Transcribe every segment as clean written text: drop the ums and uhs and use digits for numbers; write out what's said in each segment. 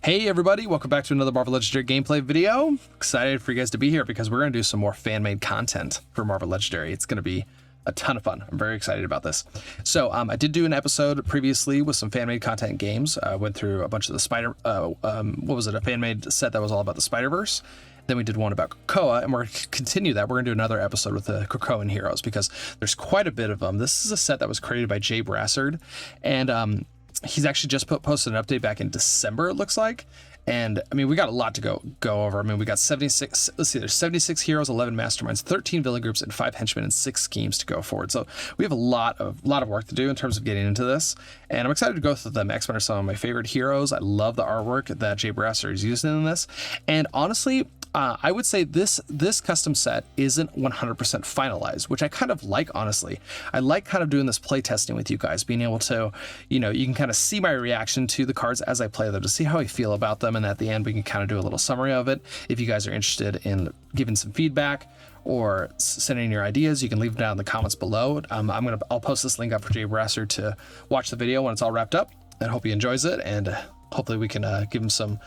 Hey everybody, welcome back to another Marvel Legendary gameplay video. Excited for you guys to be here because we're going to do some more fan-made content for Marvel Legendary. It's going to be a ton of fun. I'm very excited about this. So I did do an episode previously with some fan-made content games. I went through a bunch of the a fan-made set that was all about the Spider-Verse. Then we did one about Krakoa, and we're going to continue that. We're going to do another episode with the Krakoan heroes because there's quite a bit of them. This is a set that was created by Jay Brassard, and he's actually just posted an update back in December, it looks like. And I mean, we got a lot to go over. I mean, we got 76, let's see, there's 76 heroes, 11 masterminds, 13 villain groups, and 5 henchmen, and 6 schemes to go forward. So we have a lot of work to do in terms of getting into this. And I'm excited to go through them. X-Men are some of my favorite heroes. I love the artwork that Jay Brassard is using in this. And honestly, I would say this custom set isn't 100% finalized, which I kind of like, honestly. I like kind of doing this play testing with you guys, being able to, you can kind of see my reaction to the cards as I play them to see how I feel about them. And at the end, we can kind of do a little summary of it. If you guys are interested in giving some feedback or sending your ideas, you can leave them down in the comments below. I'll post this link up for Jay Brassard to watch the video when it's all wrapped up. And hope he enjoys it. And hopefully we can give him some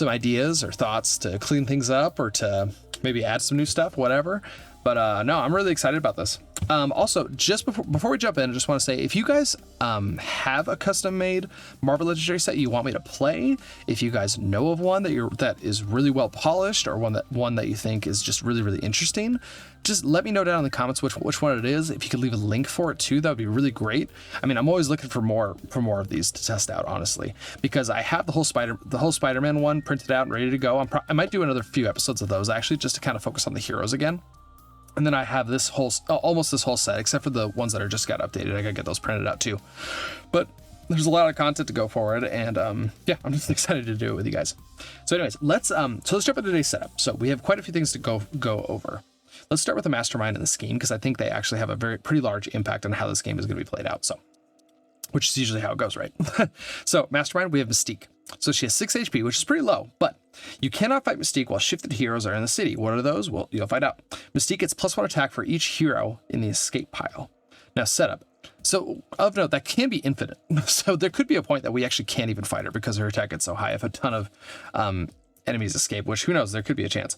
ideas or thoughts to clean things up or to maybe add some new stuff, whatever. But no, I'm really excited about this. Also, just before we jump in, I just want to say, if you guys have a custom made Marvel Legendary set you want me to play, if you guys know of one that is really well polished, or one that you think is just really, really interesting, just let me know down in the comments which one it is. If you could leave a link for it too, that would be really great. I mean, I'm always looking for more of these to test out, honestly, because I have the whole Spider-Man one printed out and ready to go. I might do another few episodes of those actually, just to kind of focus on the heroes again. And then I have almost this whole set, except for the ones that are just got updated. I gotta get those printed out too. But there's a lot of content to go forward, and yeah, I'm just excited to do it with you guys. So anyways, let's jump into today's setup. So we have quite a few things to go over. Let's start with the mastermind and the scheme, because I think they actually have a pretty large impact on how this game is going to be played out. So, which is usually how it goes, right? So mastermind, we have Mystique. So she has 6 HP, which is pretty low, but you cannot fight Mystique while shifted heroes are in the city. What are those? Well, you'll find out. Mystique gets +1 attack for each hero in the escape pile. Now, setup. So, of note, that can be infinite. So there could be a point that we actually can't even fight her because her attack gets so high if a ton of enemies escape, which, who knows, there could be a chance.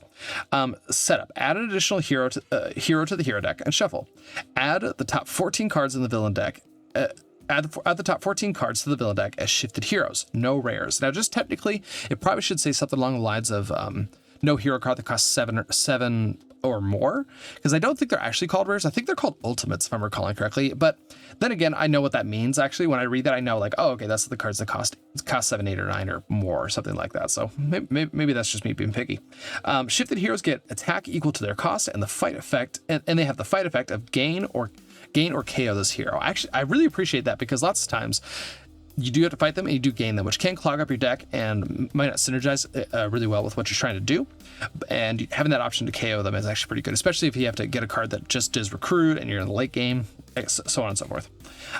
Setup. Add an additional hero to the hero deck and shuffle. Add the top 14 cards in the villain deck. Add the top 14 cards to the villain deck as shifted heroes. No rares. Now, just technically, it probably should say something along the lines of no hero card that costs 7 or more, because I don't think they're actually called rares. I think they're called ultimates, if I'm recalling correctly. But then again, I know what that means. Actually, when I read that, I know, like, oh, okay, that's the cards that cost 7, 8, or 9 or more, or something like that. So maybe that's just me being picky. Shifted heroes get attack equal to their cost and the fight effect, and they have the fight effect of gain or KO this hero. Actually, I really appreciate that, because lots of times you do have to fight them and you do gain them, which can clog up your deck and might not synergize really well with what you're trying to do. And having that option to KO them is actually pretty good, especially if you have to get a card that just does recruit and you're in the late game, so on and so forth.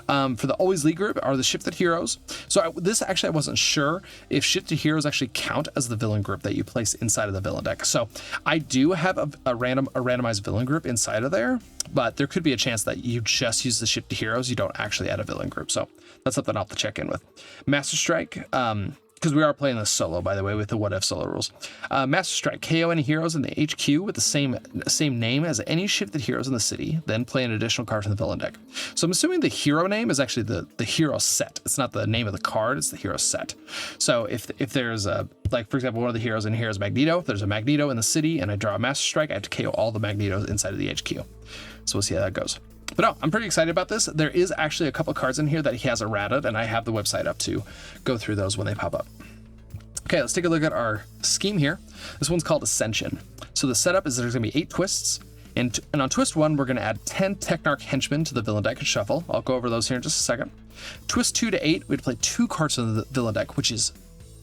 For the always lead group are the shifted heroes. So this actually, I wasn't sure if shifted heroes actually count as the villain group that you place inside of the villain deck. So I do have a randomized villain group inside of there, but there could be a chance that you just use the shifted heroes. You don't actually add a villain group. So that's something I'll have to check in with. Master Strike, because we are playing this solo, by the way, with the what if solo rules. Master Strike, KO any heroes in the HQ with the same name as any shifted heroes in the city, then play an additional card from the villain deck. So I'm assuming the hero name is actually the hero set. It's not the name of the card, it's the hero set. So if there's like, for example, one of the heroes in here is Magneto. If there's a Magneto in the city and I draw a Master Strike, I have to KO all the Magnetos inside of the HQ. So we'll see how that goes. But no, I'm pretty excited about this. There is actually a couple cards in here that he has errated, and I have the website up to go through those when they pop up. Okay, let's take a look at our scheme here. This one's called Ascension. So the setup is there's going to be 8 twists, and on twist 1, we're going to add 10 Technarch henchmen to the villain deck and shuffle. I'll go over those here in just a second. Twist 2 to 8, we'd play 2 cards from the villain deck, which is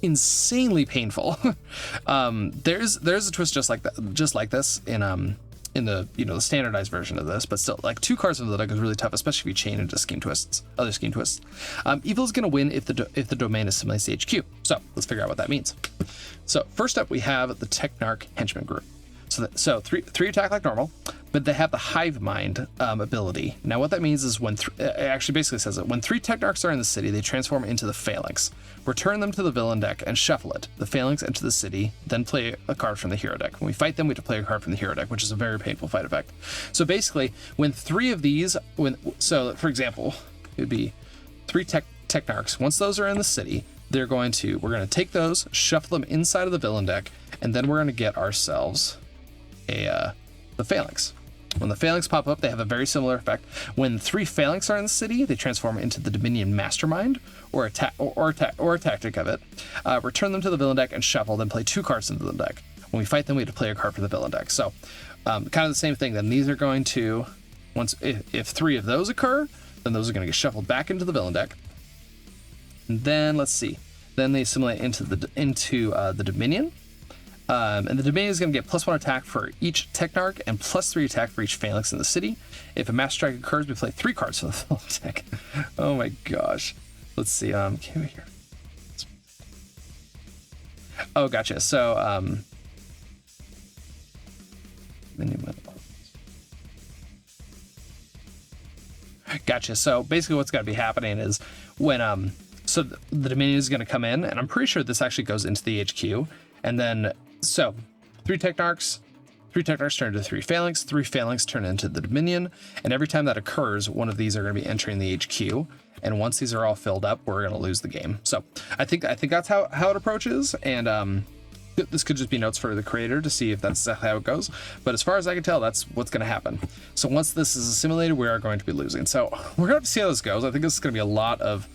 insanely painful. There's a twist just like this in the the standardized version of this, but still, like, 2 cards in the deck is really tough, especially if you chain into other scheme twists. Evil is going to win if the domain assimilates the HQ. So let's figure out what that means. So first up, we have the Technarch henchman group. So 3 attack like normal, but they have the Hive Mind ability. Now what that means is when, it actually basically says it, when 3 Technarchs are in the city, they transform into the Phalanx. Return them to the villain deck and shuffle it. The Phalanx enter the city, then play a card from the hero deck. When we fight them, we have to play a card from the hero deck, which is a very painful fight effect. So basically, when 3 of these, so for example, it would be 3 Technarchs. Once those are in the city, we're going to take those, shuffle them inside of the villain deck, and then we're going to get ourselves the Phalanx. When the Phalanx pop up, they have a very similar effect. When 3 Phalanx are in the city, they transform into the Dominion Mastermind or a tactic of it. Return them to the villain deck and shuffle, then play 2 cards into the deck. When we fight them, we have to play a card for the villain deck. So kind of the same thing. Then these are going to, if 3 of those occur, then those are going to get shuffled back into the villain deck. And then let's see. Then they assimilate into the Dominion. And the Dominion is going to get +1 attack for each Technarch and +3 attack for each Phalanx in the city. If a Master Strike occurs, we play 3 cards from the villain deck. Oh my gosh. Let's see. Can we hear? Oh, gotcha. So, gotcha. So basically what's going to be happening is when, so the Dominion is going to come in, and I'm pretty sure this actually goes into the HQ. And then, so 3 Technarchs turn into 3 Phalanx, 3 Phalanx turn into the Dominion. And every time that occurs, one of these are going to be entering the HQ. And once these are all filled up, we're going to lose the game. So I think that's how it approaches. And this could just be notes for the creator to see if that's exactly how it goes. But as far as I can tell, that's what's going to happen. So once this is assimilated, we are going to be losing. So we're going to have to see how this goes. I think this is going to be a lot of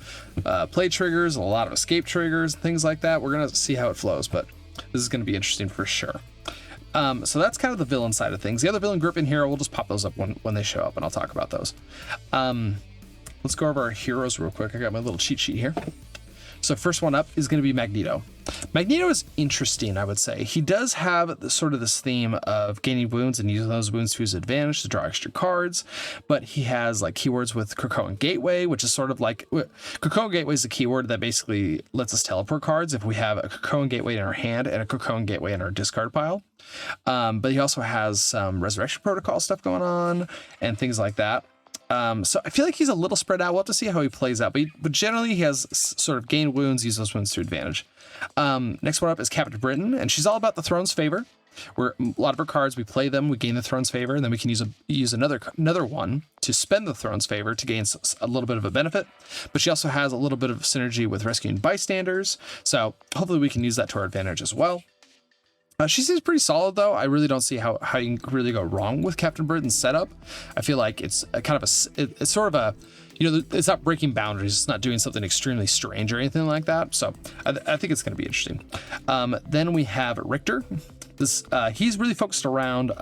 play triggers, a lot of escape triggers, things like that. We're going to see how it flows, but this is going to be interesting for sure. So that's kind of the villain side of things. The other villain group in here, we'll just pop those up when they show up, and I'll talk about those. Let's go over our heroes real quick. I got my little cheat sheet here. So first one up is going to be Magneto. Magneto is interesting, I would say. He does have sort of this theme of gaining wounds and using those wounds to his advantage to draw extra cards, but he has like keywords with Krakoa Gateway, which is sort of like, Krakoa Gateway is a keyword that basically lets us teleport cards if we have a Krakoa Gateway in our hand and a Krakoa Gateway in our discard pile. But he also has some Resurrection Protocol stuff going on and things like that. So I feel like he's a little spread out. We'll have to see how he plays out, but generally he has sort of gain wounds, use those wounds to advantage. Next one up is Captain Britain, and she's all about the throne's favor. Where a lot of her cards, we play them, we gain the throne's favor, and then we can use another one to spend the throne's favor to gain a little bit of a benefit. But she also has a little bit of synergy with rescuing bystanders, so hopefully we can use that to our advantage as well. She seems pretty solid, though. I really don't see how you can really go wrong with Captain Britain's setup. I feel like it's it's sort of a, it's not breaking boundaries. It's not doing something extremely strange or anything like that. So I think it's going to be interesting. Then we have Richter. He's really focused around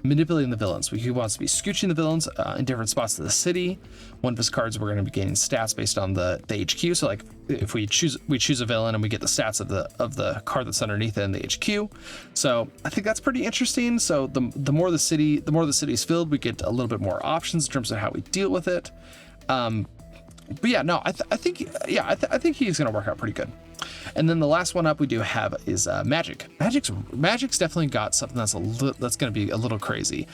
manipulating the villains. He wants to be scooching the villains in different spots of the city. One of his cards, we're going to be gaining stats based on the HQ. So like if we choose a villain and we get the stats of the card that's underneath it in the HQ. So I think that's pretty interesting. So the more the city is filled, we get a little bit more options in terms of how we deal with it. But yeah, no, I think he's going to work out pretty good. And then the last one up we do have is Magic. Magic's definitely got something that's going to be a little crazy.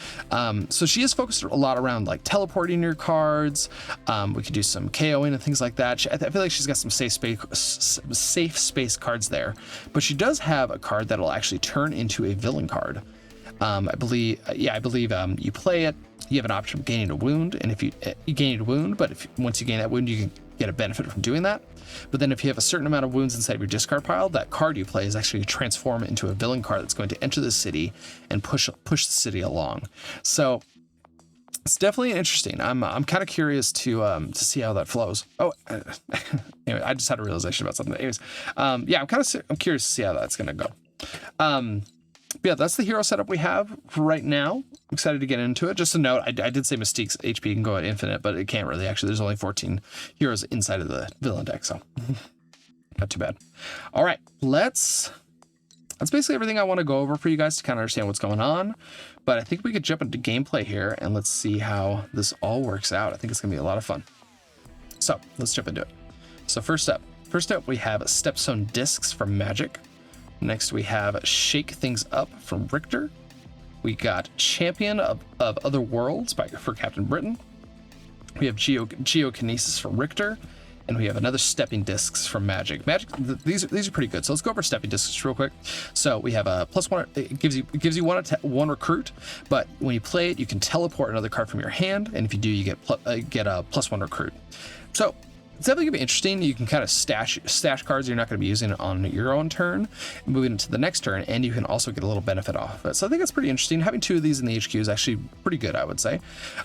So she is focused a lot around like teleporting your cards. We could do some KOing and things like that. I feel like she's got some safe space cards there. But she does have a card that'll actually turn into a villain card. I believe you play it, you have an option of gaining a wound, and if you gain a wound, but once you gain that wound, you can get a benefit from doing that. But then if you have a certain amount of wounds inside of your discard pile, that card you play is actually going to transform into a villain card that's going to enter the city and push the city along. So it's definitely interesting. I'm kind of curious to see how that flows. Oh, anyway, I just had a realization about something. Anyways, I'm curious to see how that's going to go. But yeah, that's the hero setup we have for right now. I'm excited to get into it. Just a note, I did say Mystique's HP can go at infinite, but it can't really. Actually, there's only 14 heroes inside of the villain deck, so not too bad. All right, that's basically everything I want to go over for you guys to kind of understand what's going on. But I think we could jump into gameplay here, and let's see how this all works out. I think it's going to be a lot of fun. So let's jump into it. So first up, we have Stepstone Discs from Magic. Next, we have Shake Things Up from Richter. We got Champion of Other Worlds for Captain Britain. We have Geokinesis for Richter. And we have another Stepping Discs from Magic. These are pretty good. So let's go over Stepping Discs real quick. So we have a +1. It gives you one recruit, but when you play it, you can teleport another card from your hand, and if you do, you get a +1 recruit. So it's definitely gonna be interesting. You can kind of stash cards you're not going to be using on your own turn, moving into the next turn, and you can also get a little benefit off of it. So I think that's pretty interesting. Having 2 of these in the HQ is actually pretty good, I would say.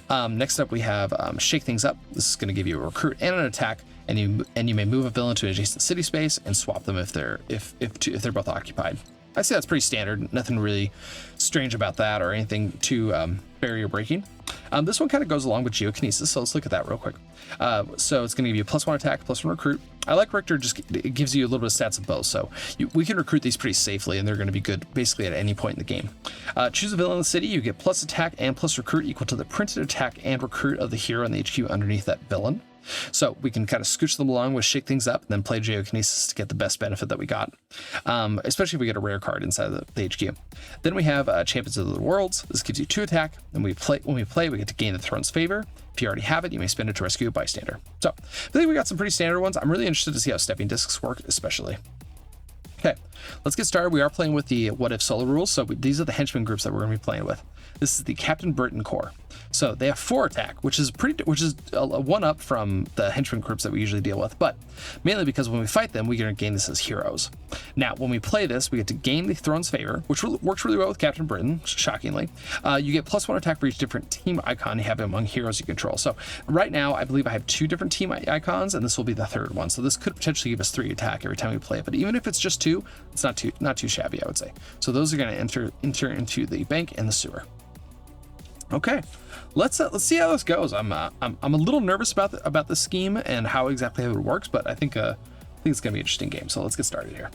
Next up, we have Shake Things Up. This is going to give you a recruit and an attack, and you may move a villain to an adjacent city space and swap them if they're both occupied. I say that's pretty standard. Nothing really strange about that or anything too barrier breaking. This one kind of goes along with Geokinesis, so let's look at that real quick. So it's going to give you a +1 attack, +1 recruit. I like Richter, it gives you a little bit of stats of both, so we can recruit these pretty safely, and they're going to be good basically at any point in the game. Choose a villain in the city. You get plus attack and plus recruit equal to the printed attack and recruit of the hero in the HQ underneath that villain. So we can kind of scooch them along with Shake Things Up and then play Geokinesis to get the best benefit that we got, especially if we get a rare card inside the HQ. Then we have Champions of the Worlds. This gives you 2 attack, and when we play, we get to gain the Throne's favor. If you already have it, you may spend it to rescue a bystander. So I think we got some pretty standard ones. I'm really interested to see how Stepping Discs work, especially. Okay, let's get started. We are playing with the What If solo rules, so these are the henchman groups that we're going to be playing with. This is the Captain Britain Corps. So they have 4 attack, which is a 1-up from the henchman groups that we usually deal with, but mainly because when we fight them, we're going to gain this as heroes. Now, when we play this, we get to gain the Throne's favor, which works really well with Captain Britain, shockingly. You get +1 attack for each different team icon you have among heroes you control. So right now, I believe I have 2 different team icons, and this will be the 3rd one. So this could potentially give us 3 attack every time we play it, but even if it's just 2, it's not too shabby, I would say. So those are going to enter into the bank and the sewer. Okay, let's see how this goes. I'm a little nervous about the scheme and how exactly it works, but I think it's gonna be an interesting game. So let's get started here.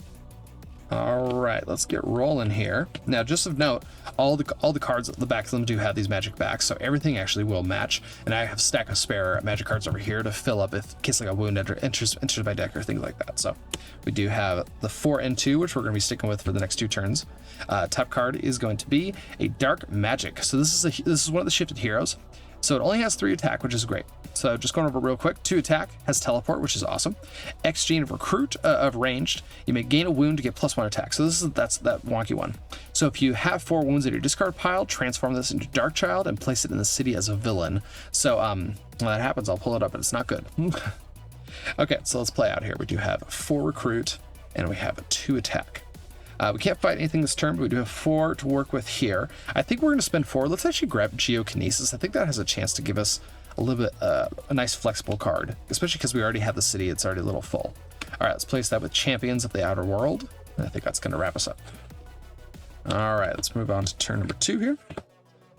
All right, let's get rolling here. Now, just of note, all the cards at the back of them do have these magic backs, so everything actually will match. And I have a stack of spare magic cards over here to fill up in case like a wound enters my deck or things like that. So we do have the 4 and 2, which we're going to be sticking with for the next 2 turns. Top card is going to be a Dark Magic. So this is one of the shifted heroes. So it only has 3 attack, which is great. So just going over real quick, 2 attack, has teleport, which is awesome. X gene of recruit of ranged. You may gain a wound to get +1 attack. So that's that wonky one. So if you have 4 wounds in your discard pile, transform this into Darkchild and place it in the city as a villain. So when that happens, I'll pull it up, but it's not good. Okay, so let's play out here. We do have 4 recruit and we have a 2 attack. We can't fight anything this turn, but we do have 4 to work with here. I think we're going to spend 4. Let's actually grab Geokinesis. I think that has a chance to give us a little bit, a nice flexible card, especially because we already have the city. It's already a little full. All right, let's place that with Champions of the Outer World. And I think that's going to wrap us up. All right, let's move on to turn number 2 here.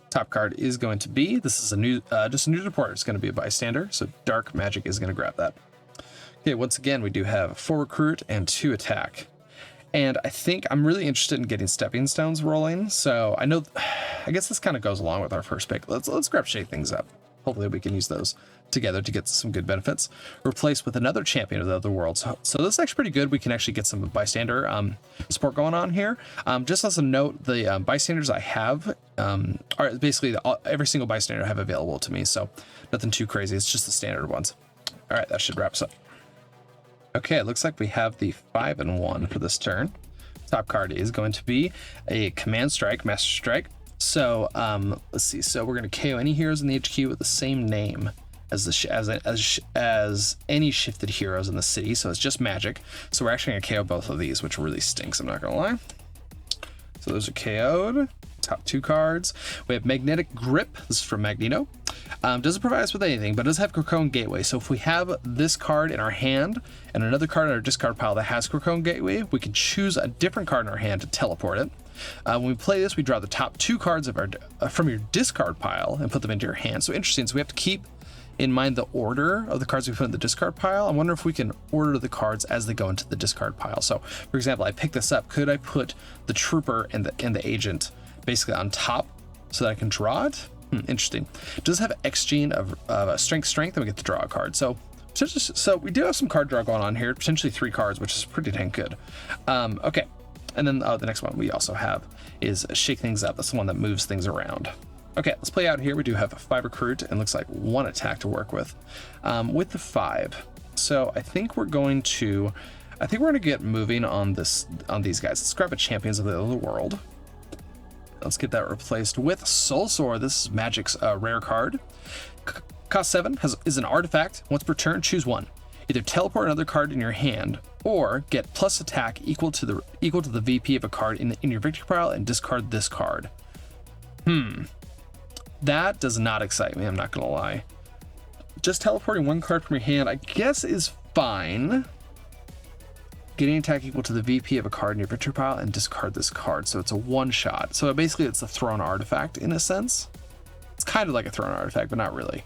Top card is going to be, this is just a news report. It's going to be a bystander, so Dark Magic is going to grab that. Okay, once again, we do have 4 recruit and 2 attack. And I think I'm really interested in getting Stepping Stones rolling. So I guess this kind of goes along with our first pick. Let's grab Shake Things Up. Hopefully we can use those together to get some good benefits. Replaced with another Champion of the Other World. So this is actually pretty good. We can actually get some bystander support going on here. Just as a note, the bystanders I have are basically every single bystander I have available to me. So nothing too crazy. It's just the standard ones. All right, that should wrap us up. Okay, it looks like we have the 5 and 1 for this turn. Top card is going to be a Command Strike, Master Strike. So let's see. So we're going to KO any heroes in the HQ with the same name as any shifted heroes in the city. So it's just magic. So we're actually going to KO both of these, which really stinks. I'm not going to lie. So those are KO'd. Top 2 cards. We have Magnetic Grip. This is from Magneto. Doesn't provide us with anything, but does have Krakoa Gateway. So if we have this card in our hand and another card in our discard pile that has Krakoa Gateway, we can choose a different card in our hand to teleport it. When we play this, we draw the top 2 cards from your discard pile and put them into your hand. So interesting. So we have to keep in mind the order of the cards we put in the discard pile. I wonder if we can order the cards as they go into the discard pile. So for example, I pick this up. Could I put the Trooper and the Agent basically on top so that I can draw it? Interesting. It does have X gene of strength, and we get to draw a card. So we do have some card draw going on here, potentially 3 cards, which is pretty dang good. Okay, And then the next one we also have is Shake Things Up. That's the one that moves things around. Okay, let's play out here. We do have a 5 recruit and looks like 1 attack to work with the 5. So I think we're going to get moving on these guys. Let's grab a Champions of the Other World. Let's get that replaced with Soul Sword. This is Magic's rare card. Cost 7, is an artifact. Once per turn, choose 1. Either teleport another card in your hand or get plus attack equal to the VP of a card in your victory pile and discard this card. That does not excite me, I'm not gonna lie. Just teleporting 1 card from your hand, I guess, is fine. Getting attack equal to the VP of a card in your victory pile and discard this card. So it's a 1-shot. So basically it's a thrown artifact in a sense. It's kind of like a thrown artifact, but not really.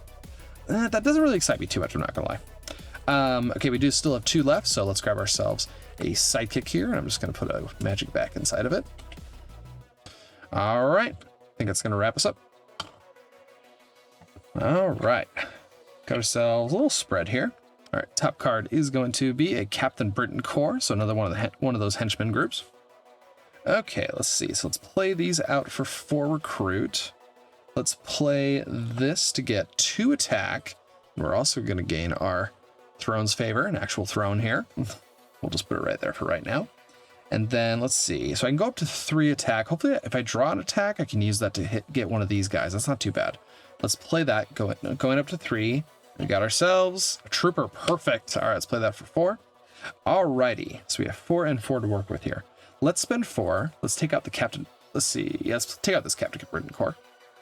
That doesn't really excite me too much, I'm not gonna lie. Okay, we do still have 2 left, so let's grab ourselves a sidekick here, and I'm just gonna put a magic back inside of it. All right, I think that's gonna wrap us up. All right, got ourselves a little spread here. All right, top card is going to be a Captain Britain Corps, so another one of those henchmen groups. Okay, let's see. So let's play these out for 4 recruit. Let's play this to get 2 attack. We're also going to gain our Throne's Favor, an actual throne here. We'll just put it right there for right now. And then let's see. So I can go up to 3 attack. Hopefully, if I draw an attack, I can use that to get one of these guys. That's not too bad. Let's play that, going up to 3. We got ourselves a Trooper, perfect. All right, let's play that for 4. Alrighty, so we have 4 and 4 to work with here. Let's spend 4. Let's take out the Captain. Let's see. Yes, take out this Captain Britain Corps.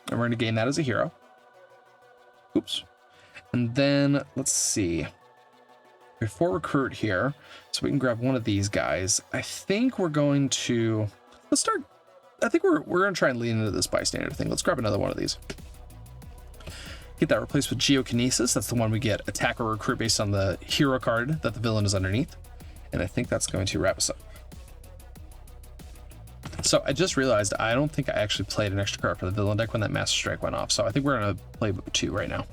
And we're going to gain that as a hero. Oops. And then let's see. We have 4 recruit here, so we can grab one of these guys. I think we're going to I think we're going to try and lean into this bystander thing. Let's grab another one of these. Get that replaced with Geokinesis. That's the one we get attack or recruit based on the hero card that the villain is underneath. And I think that's going to wrap us up. So I just realized I don't think I actually played an extra card for the villain deck when that Master Strike went off. So I think we're going to play 2 right now.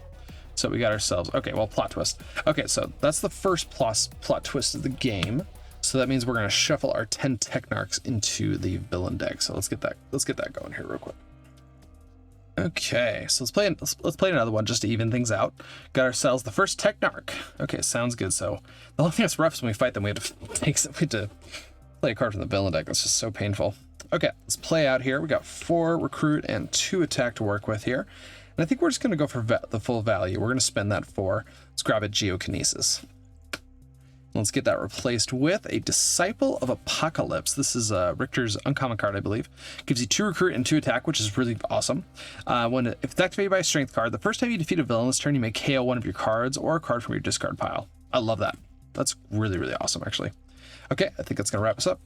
So we got ourselves, okay, well, plot twist. Okay, so that's the first plot twist of the game. So that means we're going to shuffle our 10 Technarchs into the villain deck. So let's get that going here real quick. Okay, so let's play another one just to even things out. Got ourselves the first Technarch. Okay, sounds good. So the only thing that's rough is when we fight them, we have to play a card from the villain deck. That's just so painful. Okay, let's play out here. We got 4 recruit and 2 attack to work with here. And I think we're just going to go for the full value. We're going to spend that 4. Let's grab a Geokinesis. Let's get that replaced with a Disciple of Apocalypse. This is Richter's uncommon card, I believe. Gives you 2 recruit and 2 attack, which is really awesome. If it's activated by a strength card, the first time you defeat a villain this turn, you may KO one of your cards or a card from your discard pile. I love that. That's really, really awesome, actually. Okay, I think that's going to wrap us up.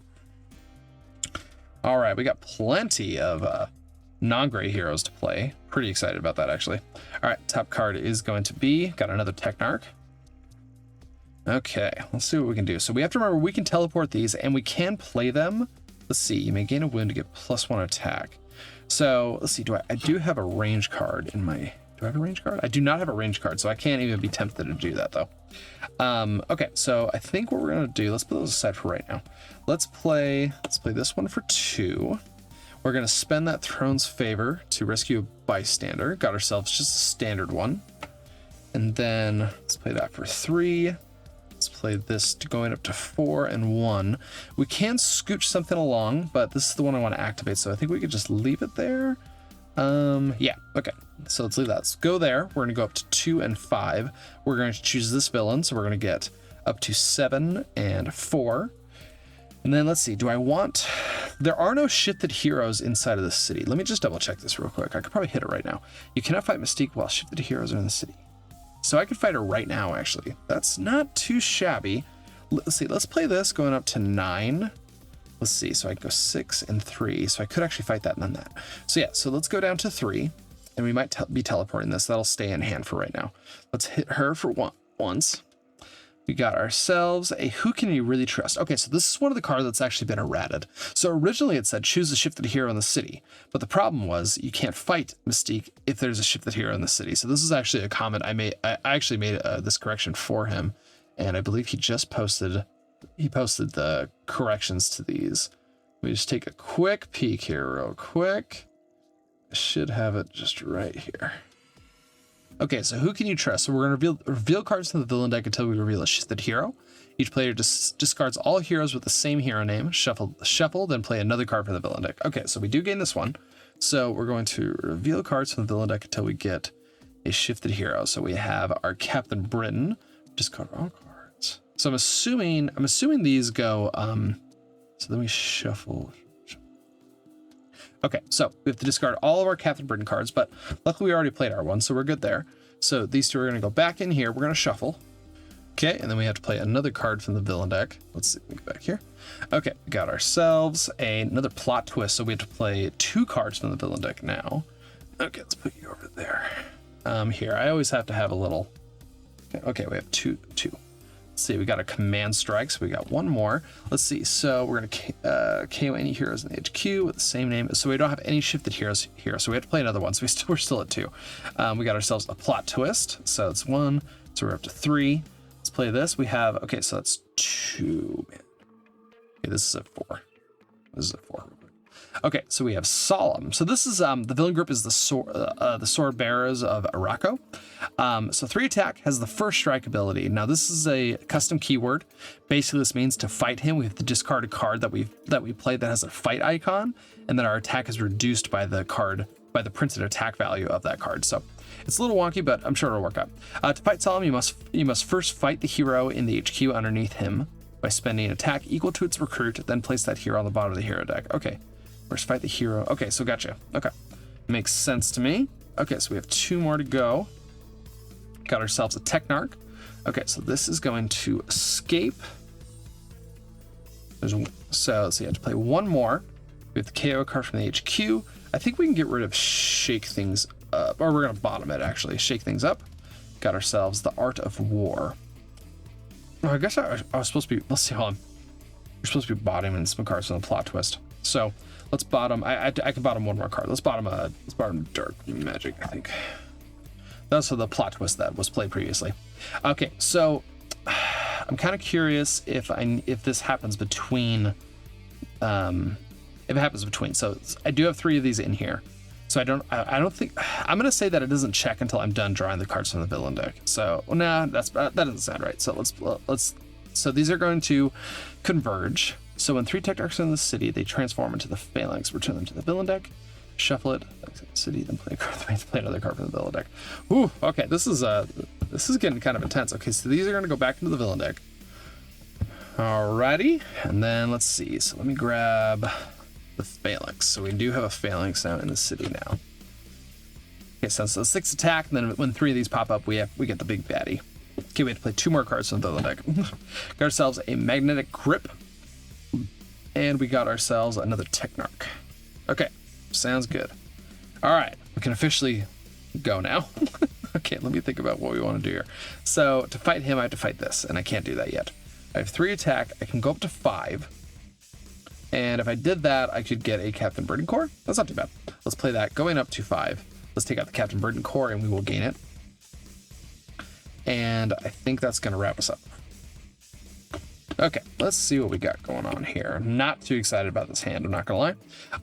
All right, we got plenty of non-gray heroes to play. Pretty excited about that, actually. All right, top card is going to be, got another Technarch. Okay, let's see what we can do. So we have to remember we can teleport these and we can play them. Let's see, you may gain a wound to get +1 attack. So let's see, I do have a range card in my, do I have a range card? I do not have a range card, so I can't even be tempted to do that though. Okay, so I think what we're gonna do, let's put those aside for right now. Let's play this one for 2. We're gonna spend that Throne's Favor to rescue a bystander. Got ourselves just a standard one. And then let's play that for 3. Let's play this to going up to 4 and 1. We can scooch something along, but this is the one I want to activate, so I think we could just leave it there. Yeah, okay. So let's leave that. Let's go there. We're going to go up to 2 and 5. We're going to choose this villain, so we're going to get up to 7 and 4. And then let's see, there are no shifted heroes inside of the city. Let me just double check this real quick. I could probably hit it right now. You cannot fight Mystique while shifted heroes are in the city. So I could fight her right now, actually. That's not too shabby. Let's see, let's play this going up to 9. Let's see, so I go 6 and 3. So I could actually fight that and then that. So yeah, so let's go down to 3. And we might be teleporting this. That'll stay in hand for right now. Let's hit her for once. We got ourselves a Who Can You Really Trust? Okay, so this is one of the cards that's actually been errated. So originally it said choose a shifted hero in the city, but the problem was you can't fight Mystique if there's a shifted hero in the city. So this is actually a comment I made. I actually made this correction for him, and I believe he just posted the corrections to these. me just take a quick peek here real quick. I should have it just right here. Okay, so who can you trust? So we're going to reveal cards from the villain deck until we reveal a shifted hero. Each player discards all heroes with the same hero name, shuffle, then play another card from the villain deck. Okay, so we do gain this one. So we're going to reveal cards from the villain deck until we get a shifted hero. So we have our Captain Britain, discard all cards. So I'm assuming these go, so then we shuffle. Okay, so we have to discard all of our Captain Britain cards, but luckily we already played our one, so we're good there. So these two are going to go back in here. We're going to shuffle. Okay, and then we have to play another card from the villain deck. Let's see, let me go back here. Okay, we got ourselves another plot twist, so we have to play 2 cards from the villain deck now. Okay, let's put you over there. Here, I always have to have a little... Okay, we have two. Let's see, we got a command strike, so we got one more. Let's see, so we're going to KO any heroes in the HQ with the same name. So we don't have any shifted heroes here, so we have to play another one. So we're still at 2. We got ourselves a plot twist, so it's 1, so we're up to 3. Let's play this. We have, okay, so that's 2. Man. Okay, this is a 4. This is a 4. Okay, so we have Solemn. So this is the villain group is the sword bearers of Araco. So 3 attack, has the first strike ability. Now this is a custom keyword. Basically, this means to fight him, we have to discard a card that we played that has a fight icon, and then our attack is reduced by the printed attack value of that card. So it's a little wonky, but I'm sure it'll work out. To fight Solemn, you must first fight the hero in the HQ underneath him by spending an attack equal to its recruit, then place that hero on the bottom of the hero deck. Okay. First fight the hero. Okay, so gotcha. Okay. Makes sense to me. Okay, so we have 2 more to go. Got ourselves a Technarch. Okay, so this is going to escape. So you have to play 1 more. We have the KO card from the HQ. I think we can get rid of Shake Things Up. Or we're going to bottom it, actually. Shake Things Up. Got ourselves the Art of War. Oh, I guess I was supposed to be... Let's see, hold on. We're supposed to be bottoming some cards on the plot twist. So... Let's bottom. I can bottom 1 more card. Let's bottom Dark Magic, I think. That's the plot twist that was played previously. Okay, so I'm kind of curious if this happens between. If it happens between. So I do have 3 of these in here. So I don't think I'm gonna say that it doesn't check until I'm done drawing the cards from the villain deck. So nah, that doesn't sound right. So let's. So these are going to converge. So when 3 Technarchs are in the city, they transform into the Phalanx, return them to the villain deck, shuffle it, city, then play a card, play another card from the villain deck. Ooh, okay, this is getting kind of intense. Okay, so these are going to go back into the villain deck. Alrighty, and then let's see. So let me grab the Phalanx. So we do have a Phalanx now in the city now. Okay, so it's 6 attack, and then when 3 of these pop up, we get the big baddie. Okay, we have to play 2 more cards from the villain deck. Got ourselves a Magnetic Grip. And we got ourselves another Technarch. Okay, sounds good. All right, we can officially go now. Okay, let me think about what we want to do here. So to fight him, I have to fight this, and I can't do that yet. I have 3 attack. I can go up to 5. And if I did that, I could get a Captain Britain core. That's not too bad. Let's play that. Going up to 5. Let's take out the Captain Britain core, and we will gain it. And I think that's going to wrap us up. Okay, let's see what we got going on here. Not too excited about this hand, I'm not gonna lie.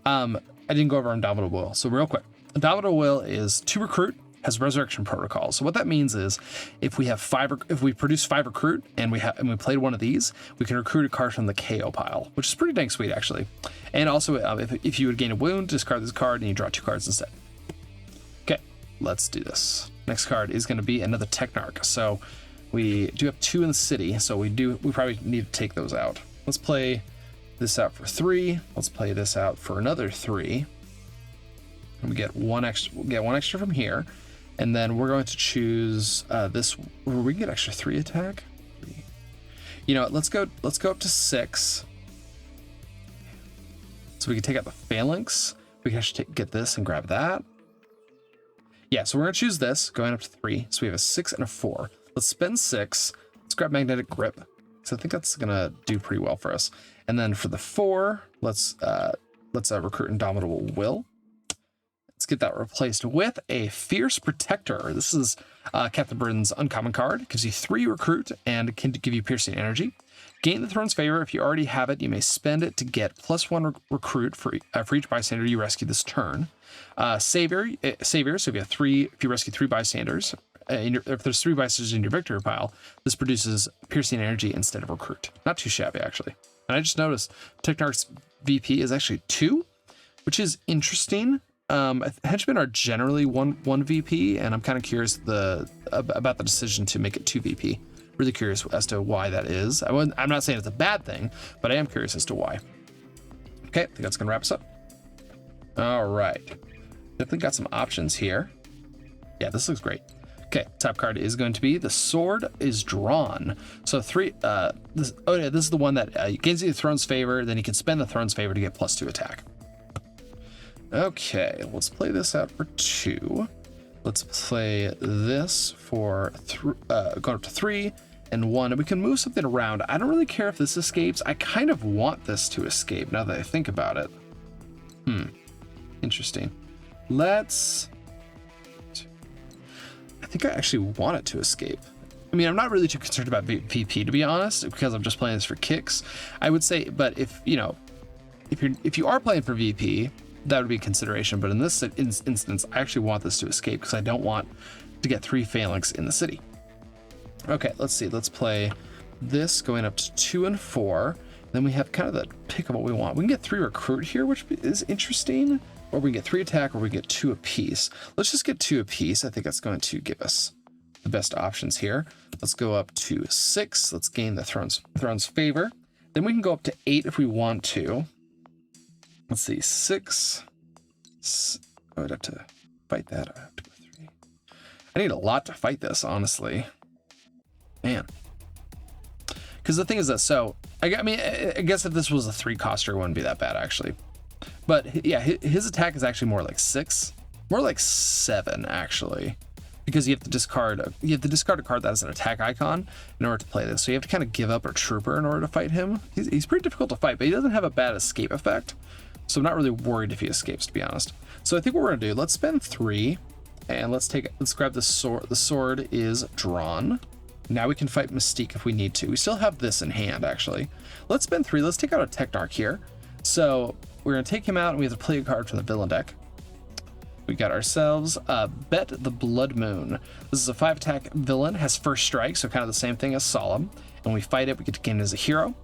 I didn't go over Indomitable Will, so real quick. Indomitable Will is 2 recruit, has Resurrection Protocol. So what that means is, if we produce 5 recruit and we played one of these, we can recruit a card from the KO pile, which is pretty dang sweet actually. And also, if you would gain a wound, discard this card and you draw 2 cards instead. Okay, let's do this. Next card is going to be another Technarch. So we do have 2 in the city, so we probably need to take those out. Let's play this out for 3. Let's play this out for another 3. And we get 1 extra. We'll get 1 extra from here, and then we're going to choose this. We can get extra 3 attack. 3. You know what? Let's go up to 6. So we can take out the Phalanx. We can actually get this and grab that. Yeah, so we're gonna choose this, going up to 3. So we have a 6 and a 4. Let's spend 6. Let's grab Magnetic Grip. So I think that's gonna do pretty well for us. And then for the 4, let's recruit Indomitable Will. Let's get that replaced with a Fierce Protector. This is Captain Britain's uncommon card. Gives you 3 recruit and can give you piercing energy. Gain the throne's favor. If you already have it, you may spend it to get +1 recruit for each bystander you rescue this turn. Savior. So if you rescue 3 bystanders, if there's 3 bystanders in your victory pile, this produces piercing energy instead of recruit. Not too shabby, actually. And I just noticed Technarch's VP is actually 2, which is interesting. Henchmen are generally one VP, and I'm kind of curious about the decision to make it 2 VP. Really curious as to why that is. I'm not saying it's a bad thing, but I am curious as to why. Okay, I think that's gonna wrap us up. All right, definitely got some options here. Yeah, this looks great. Okay, top card is going to be the Sword is Drawn. So 3. This is the one that gains you the Throne's favor. Then you can spend the Throne's favor to get +2 attack. Okay, let's play this out for 2. Let's play this for going up to 3 and 1. And we can move something around. I don't really care if this escapes. I kind of want this to escape now that I think about it. Interesting. I think I actually want it to escape. I mean, I'm not really too concerned about VP, to be honest, because I'm just playing this for kicks. I would say, but if you are playing for VP, that would be a consideration. But in this instance, I actually want this to escape because I don't want to get 3 Phalanx in the city. Okay, let's see. Let's play this going up to 2 and 4. Then we have kind of the pick of what we want. We can get 3 recruit here, which is interesting. Or we can get 3 attack, or we can get 2 apiece. Let's just get 2 apiece. I think that's going to give us the best options here. Let's go up to 6. Let's gain the throne's favor. Then we can go up to 8 if we want to. Let's see, 6. I would have to fight that. I have to go 3. I need a lot to fight this, honestly. Man. Because the thing is that, so, I guess if this was a 3-coster, it wouldn't be that bad, actually. But yeah, his attack is actually more like 6. More like 7, actually. Because you have to discard a card that has an attack icon in order to play this. So you have to kind of give up a trooper in order to fight him. He's pretty difficult to fight, but he doesn't have a bad escape effect. So I'm not really worried if he escapes, to be honest. So I think what we're gonna do, let's spend 3 and let's grab the sword. The sword is drawn. Now we can fight Mystique if we need to. We still have this in hand, actually. Let's spend 3. Let's take out a Technarch here. So we're gonna take him out and we have to play a card from the villain deck. We got ourselves Bet the Blood Moon. This is a 5-attack villain, has first strike, so kind of the same thing as Solemn. When we fight it, we get to gain it as a hero.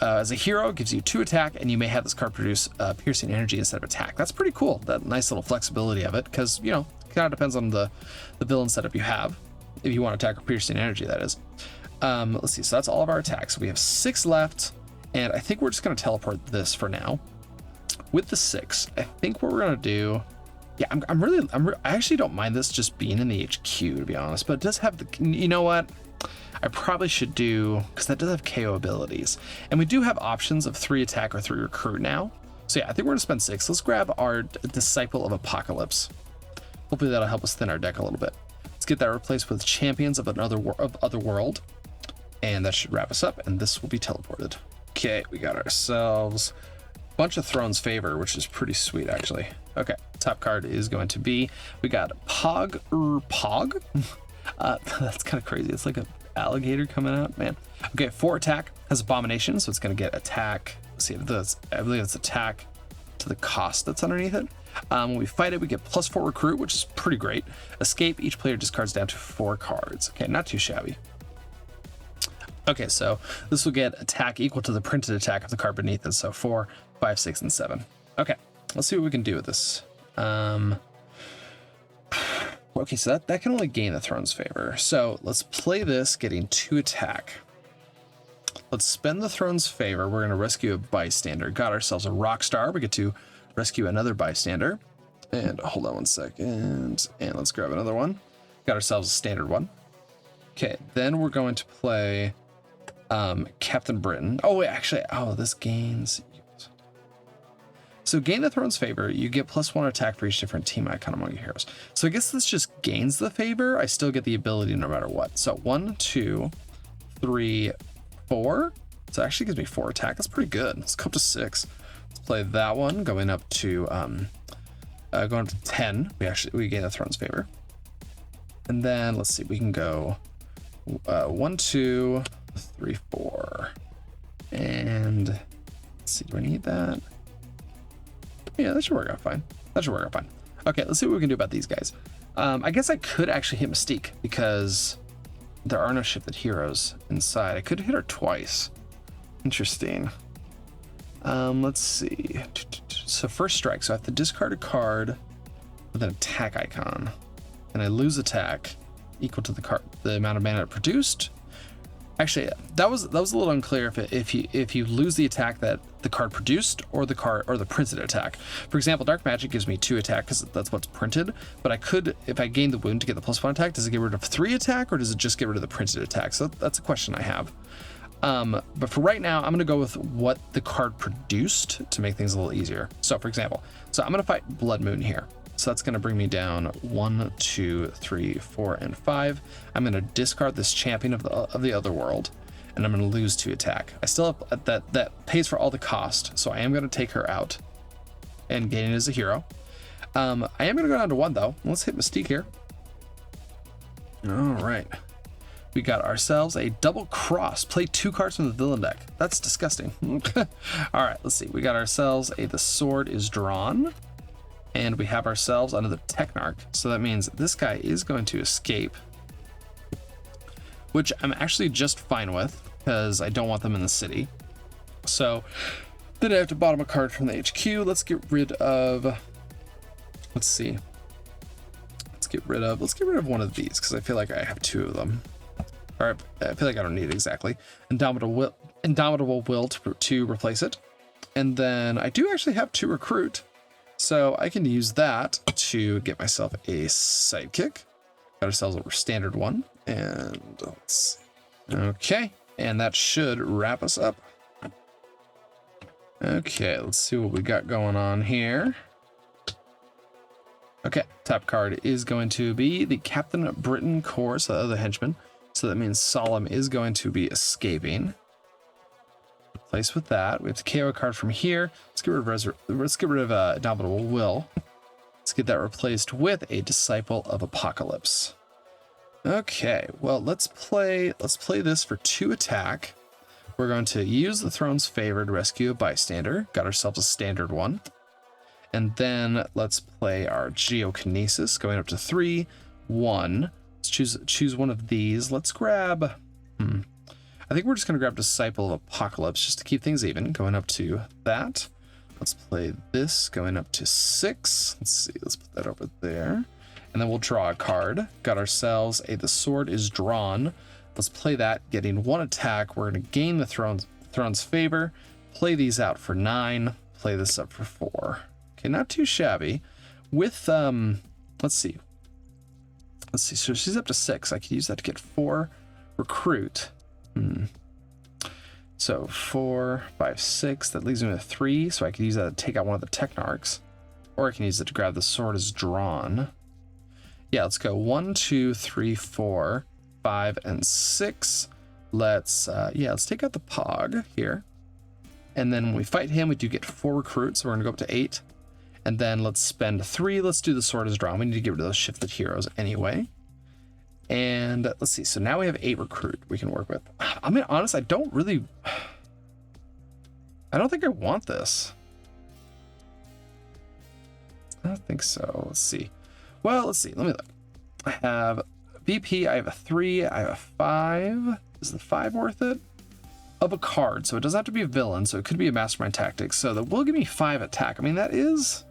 As a hero, it gives you 2 attack, and you may have this card produce piercing energy instead of attack. That's pretty cool, that nice little flexibility of it, because, you know, it kind of depends on the villain setup you have, if you want to attack or piercing energy, that is. Let's see, so that's all of our attacks. We have 6 left, and I think we're just going to teleport this for now. With the 6, I think what we're going to do... Yeah, I actually don't mind this just being in the HQ, to be honest, but it does have the, you know what? I probably should do, because that does have KO abilities. And we do have options of 3 attack or 3 recruit now. So yeah, I think we're gonna spend 6. Let's grab our Disciple of Apocalypse. Hopefully that'll help us thin our deck a little bit. Let's get that replaced with Champions of Otherworld. And that should wrap us up, and this will be teleported. Okay, we got ourselves a bunch of Throne's Favor, which is pretty sweet, actually. Okay, top card is going to be, we got Pog. That's kind of crazy. It's like an alligator coming out, man. Okay, 4 attack, has Abomination, so it's going to get attack. Let's see, I believe it's attack to the cost that's underneath it. When we fight it, we get +4 recruit, which is pretty great. Escape, each player discards down to 4 cards. Okay, not too shabby. Okay, so this will get attack equal to the printed attack of the card beneath it. So 4, 5, 6, and 7. Okay, let's see what we can do with this. Okay, so that can only gain the Throne's Favor. So let's play this, getting 2 attack. Let's spend the Throne's Favor. We're going to rescue a bystander. Got ourselves a Rockstar. We get to rescue another bystander. And hold on 1 second. And let's grab another one. Got ourselves a standard one. Okay, then we're going to play Captain Britain. Oh, wait, actually, this gains... So gain the Throne's Favor, you get +1 attack for each different team icon among your heroes. So I guess this just gains the favor. I still get the ability no matter what. So 1, 2, 3, 4. So it actually gives me 4 attack. That's pretty good. Let's go up to 6. Let's play that one, going up to Going up to 10, we gain the throne's favor. And then let's see, we can go 1, 2, 3, 4. And let's see, do I need that? Yeah, that should work out fine. Okay, let's see what we can do about these guys. I guess I could actually hit Mystique because there are no shifted heroes inside. I could hit her twice. Interesting. Let's see. So first strike, so I have to discard a card with an attack icon, and I lose attack equal to the amount of mana it produced. Actually, that was a little unclear if you lose the attack that the card produced or the printed attack. For example, Dark Magic gives me 2 attack because that's what's printed, but I could, if I gain the wound to get the +1 attack, does it get rid of 3 attack or does it just get rid of the printed attack? So that's a question I have. But for right now, I'm going to go with what the card produced to make things a little easier. So for example, I'm going to fight Blood Moon here. So that's going to bring me down 1, 2, 3, 4, and 5. I'm going to discard this champion of the other world, and I'm going to lose 2 attack. I still have that pays for all the cost, so I am going to take her out and gain it as a hero. I am going to go down to 1 though. Let's hit Mystique here. All right. We got ourselves a double cross. Play 2 cards from the villain deck. That's disgusting. All right, let's see. We got ourselves the sword is drawn. And we have ourselves another Technarch. So that means this guy is going to escape, which I'm actually just fine with because I don't want them in the city. So then I have to bottom a card from the HQ. Let's get rid of, let's see. Let's get rid of one of these because I feel like I have 2 of them. Or I feel like I don't need it exactly. Indomitable Will to replace it. And then I do actually have 2 recruit. So I can use that to get myself a sidekick. Got ourselves a standard one. And let's see. Okay. And that should wrap us up. Okay, let's see what we got going on here. Okay, top card is going to be the Captain Britain Corps, so the other henchman. So that means Solemn is going to be escaping. Replace with that. We have to KO a card from here. Let's get rid of Indomitable Will. Let's get that replaced with a Disciple of Apocalypse. Okay, well let's play this for 2 attack. We're going to use the Throne's Favor to rescue a bystander. Got ourselves a standard one. And then let's play our Geokinesis, going up to 3, 1. Let's choose one of these. Let's grab. I think we're just gonna grab Disciple of Apocalypse just to keep things even. Going up to that. Let's play this. Going up to 6. Let's see. Let's put that over there. And then we'll draw a card. Got ourselves the Sword is Drawn. Let's play that. Getting 1 attack. We're gonna gain the Throne's Favor. Play these out for 9. Play this up for 4. Okay, not too shabby. With let's see. So she's up to 6. I could use that to get 4 recruit. So 4, 5, 6. That leaves me with 3. So I could use that to take out one of the Technarchs, or I can use it to grab the Sword is Drawn. Yeah, let's go 1, 2, 3, 4, 5, and 6. Let's take out the Pog here, and then when we fight him, we do get 4 recruits. So we're gonna go up to 8. And then let's spend 3. Let's do the Sword is Drawn. We need to get rid of those shifted heroes anyway. And let's see. So now we have 8 recruit we can work with. I mean, honest, I don't think I want this. I don't think so. Let's see. Well, let's see. Let me look. I have VP. I have a 3. I have a 5. Is the 5 worth it? Of a card. So it doesn't have to be a villain. So it could be a mastermind tactics. So that will give me 5 attack. I mean, that is,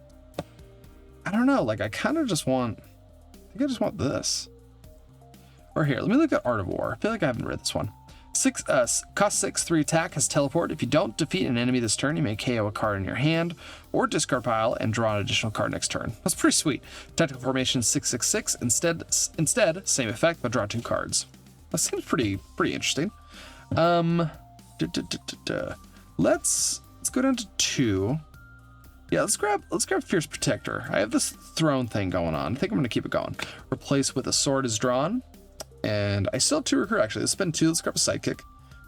I don't know. Like I kind of just want, I think I just want this. Or here, let me look at Art of War. I feel like I haven't read this one. Cost 6, 3 attack, has teleport. If you don't defeat an enemy this turn, you may KO a card in your hand or discard pile and draw an additional card next turn. That's pretty sweet. Tactical formation 666. Instead, same effect, but draw 2 cards. That seems pretty interesting. Let's go down to 2. Yeah, let's grab Fierce Protector. I have this throne thing going on. I think I'm gonna keep it going. Replace with a Sword is Drawn. And I still have 2 recruit actually. Let's spend 2. Let's grab a sidekick.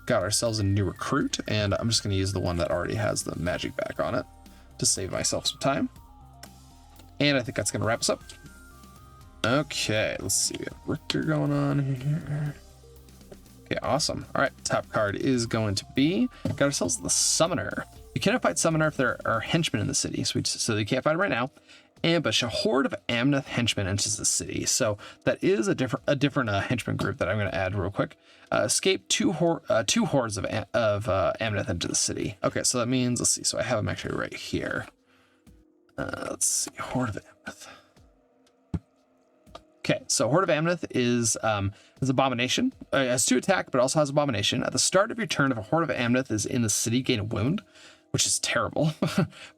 Got ourselves a new recruit, and I'm just gonna use the one that already has the magic back on it to save myself some time. And I think that's going to wrap us up. Okay, let's see. We have Richter going on here. Okay, awesome. All right, top card is going to be, got ourselves the Summoner. You cannot fight Summoner if there are henchmen in the city, so you can't fight him right now. Ambush, a horde of Amneth henchmen enters the city. So that is a different henchman group that I'm going to add real quick. Escape two hordes of Amneth into the city. Okay, so that means, let's see. So I have them actually right here. Let's see, horde of Amneth. Okay, so Horde of Amneth is Abomination. It has 2 attack, but also has Abomination. At the start of your turn, if a Horde of Amneth is in the city, gain a wound, which is terrible.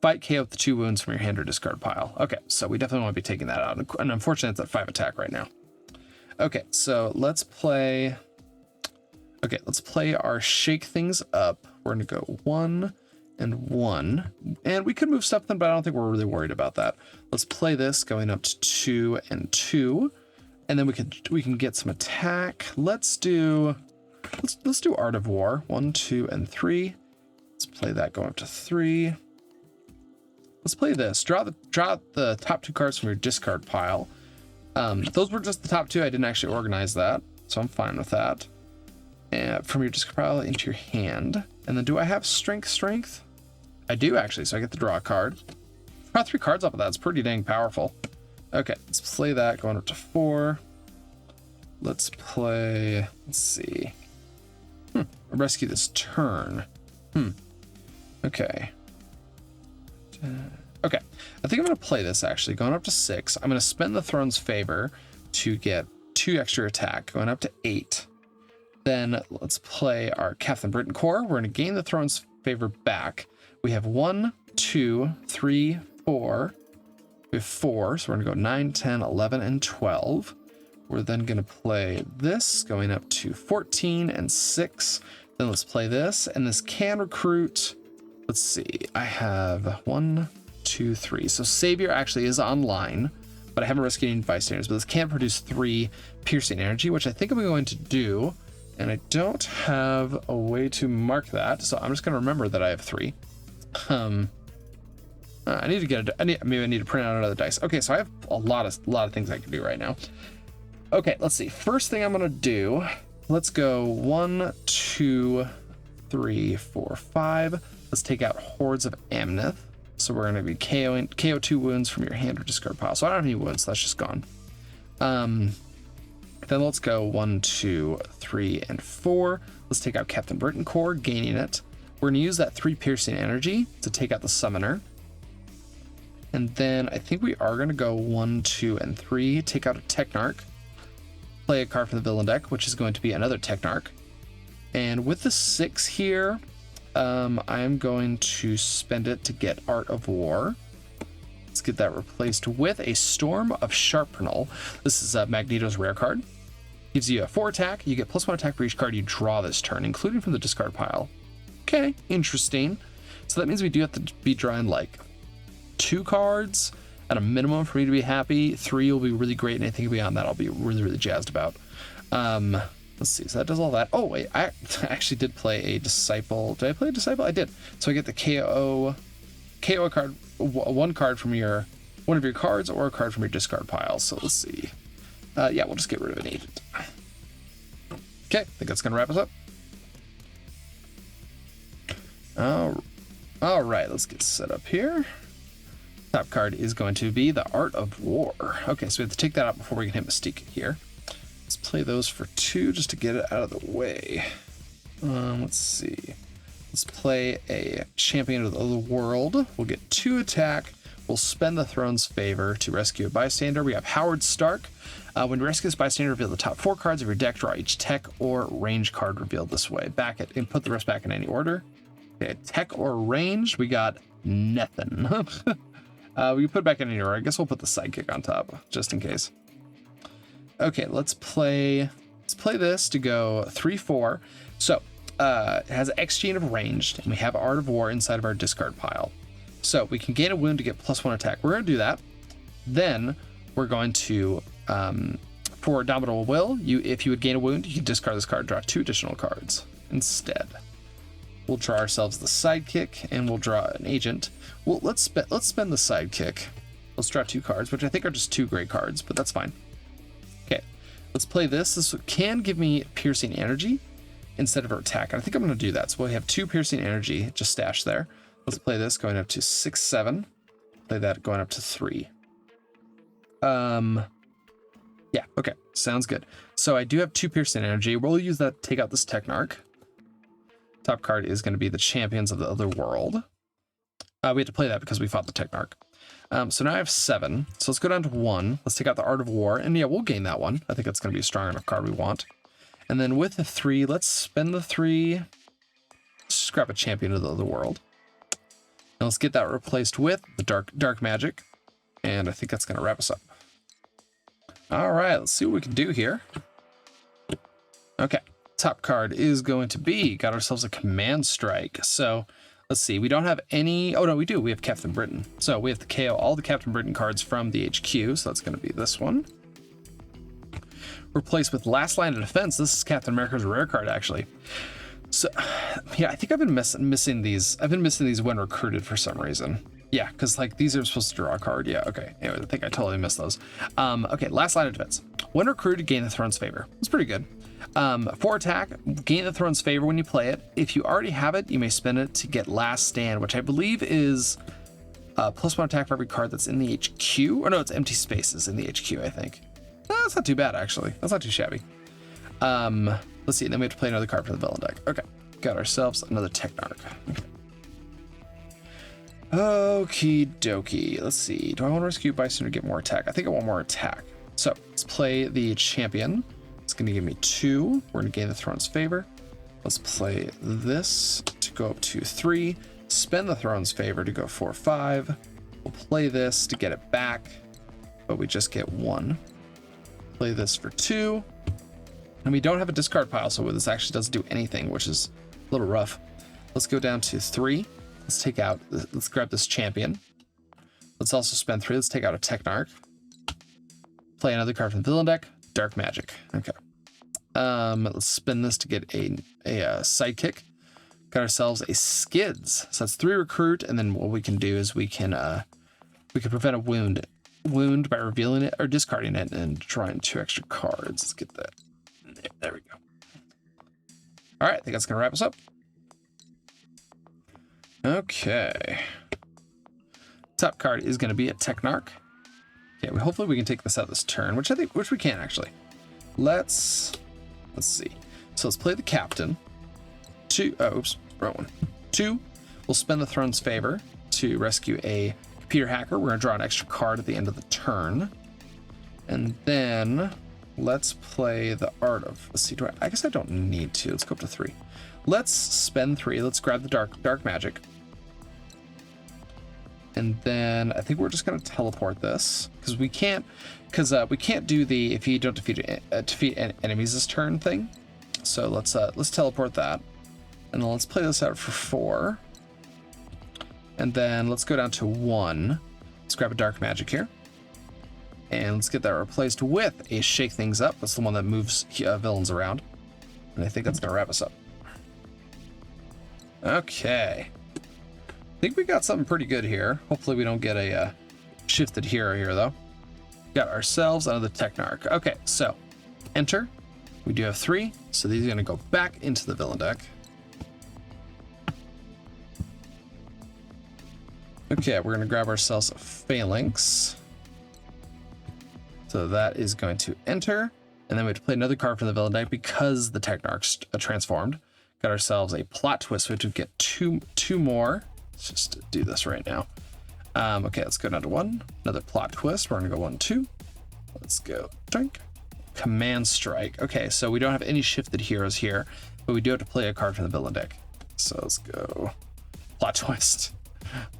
Fight KO with the 2 wounds from your hand or discard pile. Okay, so we definitely want to be taking that out. And unfortunately, it's at 5 attack right now. Okay, so let's play... Okay, let's play our Shake Things Up. We're going to go 1 and 1. And we could move something, but I don't think we're really worried about that. Let's play this going up to 2 and 2. And then we can get some attack. Let's do Art of War. 1, 2, and 3. Let's play that going up to 3. Let's play this. Draw the top 2 cards from your discard pile. Those were just the top 2. I didn't actually organize that, so I'm fine with that. And from your discard pile into your hand. And then do I have strength? I do actually, so I get to draw a card. Draw 3 cards off of that. It's pretty dang powerful. Okay, let's play that going up to 4. Let's play, let's see. Rescue this turn. Okay. Okay, I think I'm going to play this actually. Going up to 6. I'm going to spend the Throne's Favor to get 2 extra attack. Going up to 8. Then let's play our Captain Britain Core. We're going to gain the Throne's Favor back. We have 1, 2, 3, 4. We have 4, so we're going to go 9, 10, 11, and 12. We're then going to play this, going up to 14 and 6. Then let's play this, and this can recruit. Let's see, I have 1, 2, 3. So Savior actually is online, but I haven't rescued any bystanders. But this can produce 3 piercing energy, which I think I'm going to do. And I don't have a way to mark that, so I'm just going to remember that I have 3. I need to get maybe I need to print out another dice. Okay, so I have a lot of things I can do right now. Okay, let's see. First thing I'm going to do, let's go 1, 2, 3, 4, 5. Let's take out Hordes of Amneth. So we're going to be KO 2 wounds from your hand or discard pile. So I don't have any wounds, so that's just gone. Then let's go 1, 2, 3, and 4. Let's take out Captain Britain Core, gaining it. We're going to use that 3 piercing energy to take out the Summoner. And then I think we are going to go 1, 2, and 3. Take out a Technarch. Play a card from the villain deck, which is going to be another Technarch. And with the 6 here, I'm going to spend it to get Art of War. Let's get that replaced with a Storm of Sharpnel. This is Magneto's rare card. Gives you a 4 attack. You get +1 attack for each card you draw this turn, including from the discard pile. Okay, interesting. So that means we do have to be drawing like 2 cards at a minimum for me to be happy. 3 will be really great, and anything beyond that I'll be really, really jazzed about. Let's see, so that does all that. Oh wait, I actually did play a Disciple. Did I play a Disciple? I did. So I get the KO card, 1 card from one of your cards, or a card from your discard pile. So let's see. Yeah, we'll just get rid of an agent. Okay, I think that's gonna wrap us up. All right, let's get set up here. Top card is going to be the Art of War. Okay, so we have to take that out before we can hit Mystique here. Let's play those for 2 just to get it out of the way. Let's see. Let's play a Champion of the World. We'll get 2 attack. We'll spend the Throne's Favor to rescue a bystander. We have Howard Stark. When you rescue this bystander, reveal the top 4 cards of your deck. Draw each tech or range card revealed this way. Back it and put the rest back in any order. Okay, tech or range, we got nothing. We can put it back in any order. I guess we'll put the sidekick on top just in case. Okay, let's play this to go 3-4. So it has Exchange of Ranged, and we have Art of War inside of our discard pile. So we can gain a wound to get +1 attack. We're going to do that. Then we're going to, for Indomitable Will, if you would gain a wound, you can discard this card, draw 2 additional cards instead. We'll draw ourselves the sidekick, and we'll draw an agent. Well, let's spend the sidekick. Let's draw 2 cards, which I think are just 2 gray cards, but that's fine. Okay, let's play this. This can give me piercing energy instead of attack. And I think I'm going to do that. So we have 2 piercing energy just stashed there. Let's play this going up to 6, 7. Play that going up to 3. Yeah, okay, sounds good. So I do have 2 piercing energy. We'll use that to take out this Technarch. Top card is going to be the Champions of the Other World. We had to play that because we fought the Technarch. So now I have 7. So let's go down to 1. Let's take out the Art of War. And yeah, we'll gain that one. I think that's going to be a strong enough card we want. And then with the 3, let's spend the 3. Let's just grab a Champion of the Other World. And let's get that replaced with the Dark Magic. And I think that's going to wrap us up. All right, let's see what we can do here. Okay, top card is going to be, got ourselves a Command Strike. So let's see, we don't have any, oh no, we do, we have Captain Britain. So we have to KO all the Captain Britain cards from the HQ, so that's going to be this one. Replaced with Last Line of Defense. This is Captain America's rare card, actually. So, yeah, I think I've been missing these. I've been missing these when recruited for some reason. Yeah, because like these are supposed to draw a card. Yeah, okay. Anyway, I think I totally missed those. Okay, Last Line of Defense. When recruited, gain the Throne's favor. It's pretty good. For attack, gain the Throne's favor when you play it. If you already have it, you may spend it to get Last Stand, which I believe is +1 attack for every card that's in the HQ. Or no, it's empty spaces in the HQ, I think. That's not too bad, actually. That's not too shabby. Let's see, then we have to play another card for the villain deck. Okay, got ourselves another Technarch. Okay. Okie dokie. Let's see. Do I want to rescue Bison or get more attack? I think I want more attack. So let's play the Champion. It's going to give me 2. We're going to gain the Throne's favor. Let's play this to go up to 3. Spend the Throne's favor to go 4, 5. We'll play this to get it back, but we just get 1. Play this for 2. And we don't have a discard pile, so this actually doesn't do anything, which is a little rough. Let's go down to 3. Let's grab this Champion. Let's also spend 3. Let's take out a Technarch. Play another card from the villain deck. Dark Magic. Okay. Let's spin this to get a sidekick. Got ourselves a Skids. So that's 3 recruit, and then what we can do is we can prevent a wound by revealing it or discarding it and drawing 2 extra cards. Let's get that. There we go. All right, I think that's gonna wrap us up. Okay. Top card is gonna be a Technarch. Okay, hopefully we can take this out this turn, which we can actually. Let's see. So let's play the Captain. 2. Oh, oops, wrong one. 2. We'll spend the Throne's favor to rescue a computer hacker. We're gonna draw an extra card at the end of the turn, and then let's play the Art of. Let's see. I guess I don't need to. Let's go up to 3. Let's spend 3. Let's grab the Dark Magic. And then I think we're just going to teleport this because we can't do the if you don't defeat enemies this turn thing. So let's teleport that, and then let's play this out for 4. And then let's go down to 1. Let's grab a Dark Magic here, and let's get that replaced with a Shake Things Up. That's the one that moves villains around, and I think that's going to wrap us up. Okay. I think we got something pretty good here. Hopefully we don't get a shifted hero here, though. Got ourselves another Technarch. Okay, so enter. We do have 3, so these are going to go back into the villain deck. Okay, we're going to grab ourselves a Phalanx. So that is going to enter, and then we have to play another card from the villain deck because the Technarch's transformed. Got ourselves a Plot Twist. We have to get two more. Let's just do this right now. Okay, let's go down to 1. Another Plot Twist. We're gonna go 1, 2. Let's go drink. Command Strike. Okay, so we don't have any shifted heroes here, but we do have to play a card from the villain deck. So let's go Plot Twist.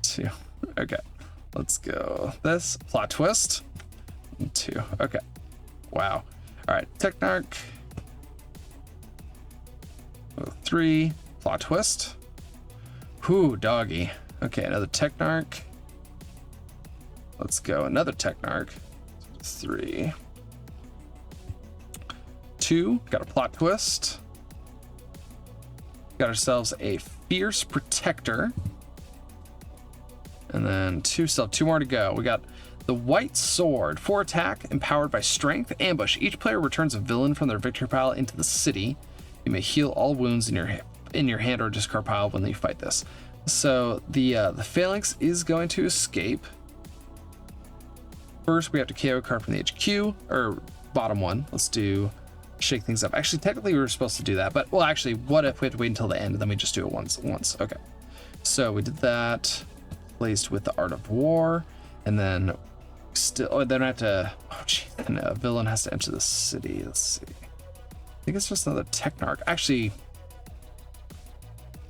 2. Okay, let's go this Plot Twist. 2. Okay. Wow. All right, Technarch. 3. Plot Twist. Whew, doggy. Okay, another Technarch. Let's go another Technarch. 3. 2. Got a Plot Twist. Got ourselves a Fierce Protector. And then 2, still 2 more to go. We got The White Sword, 4 attack, empowered by strength, ambush. Each player returns a villain from their victory pile into the city. You may heal all wounds in your hand or discard pile when you fight this. So the Phalanx is going to escape. First, we have to KO a card from the HQ, or bottom one. Let's do shake things up. Actually, technically we were supposed to do that, but well, actually, what if we have to wait until the end and then we just do it once? Okay. So we did that, placed with the Art of War, and then then I have to, oh geez, and a villain has to enter the city. Let's see. I think it's just another Technarch. Actually,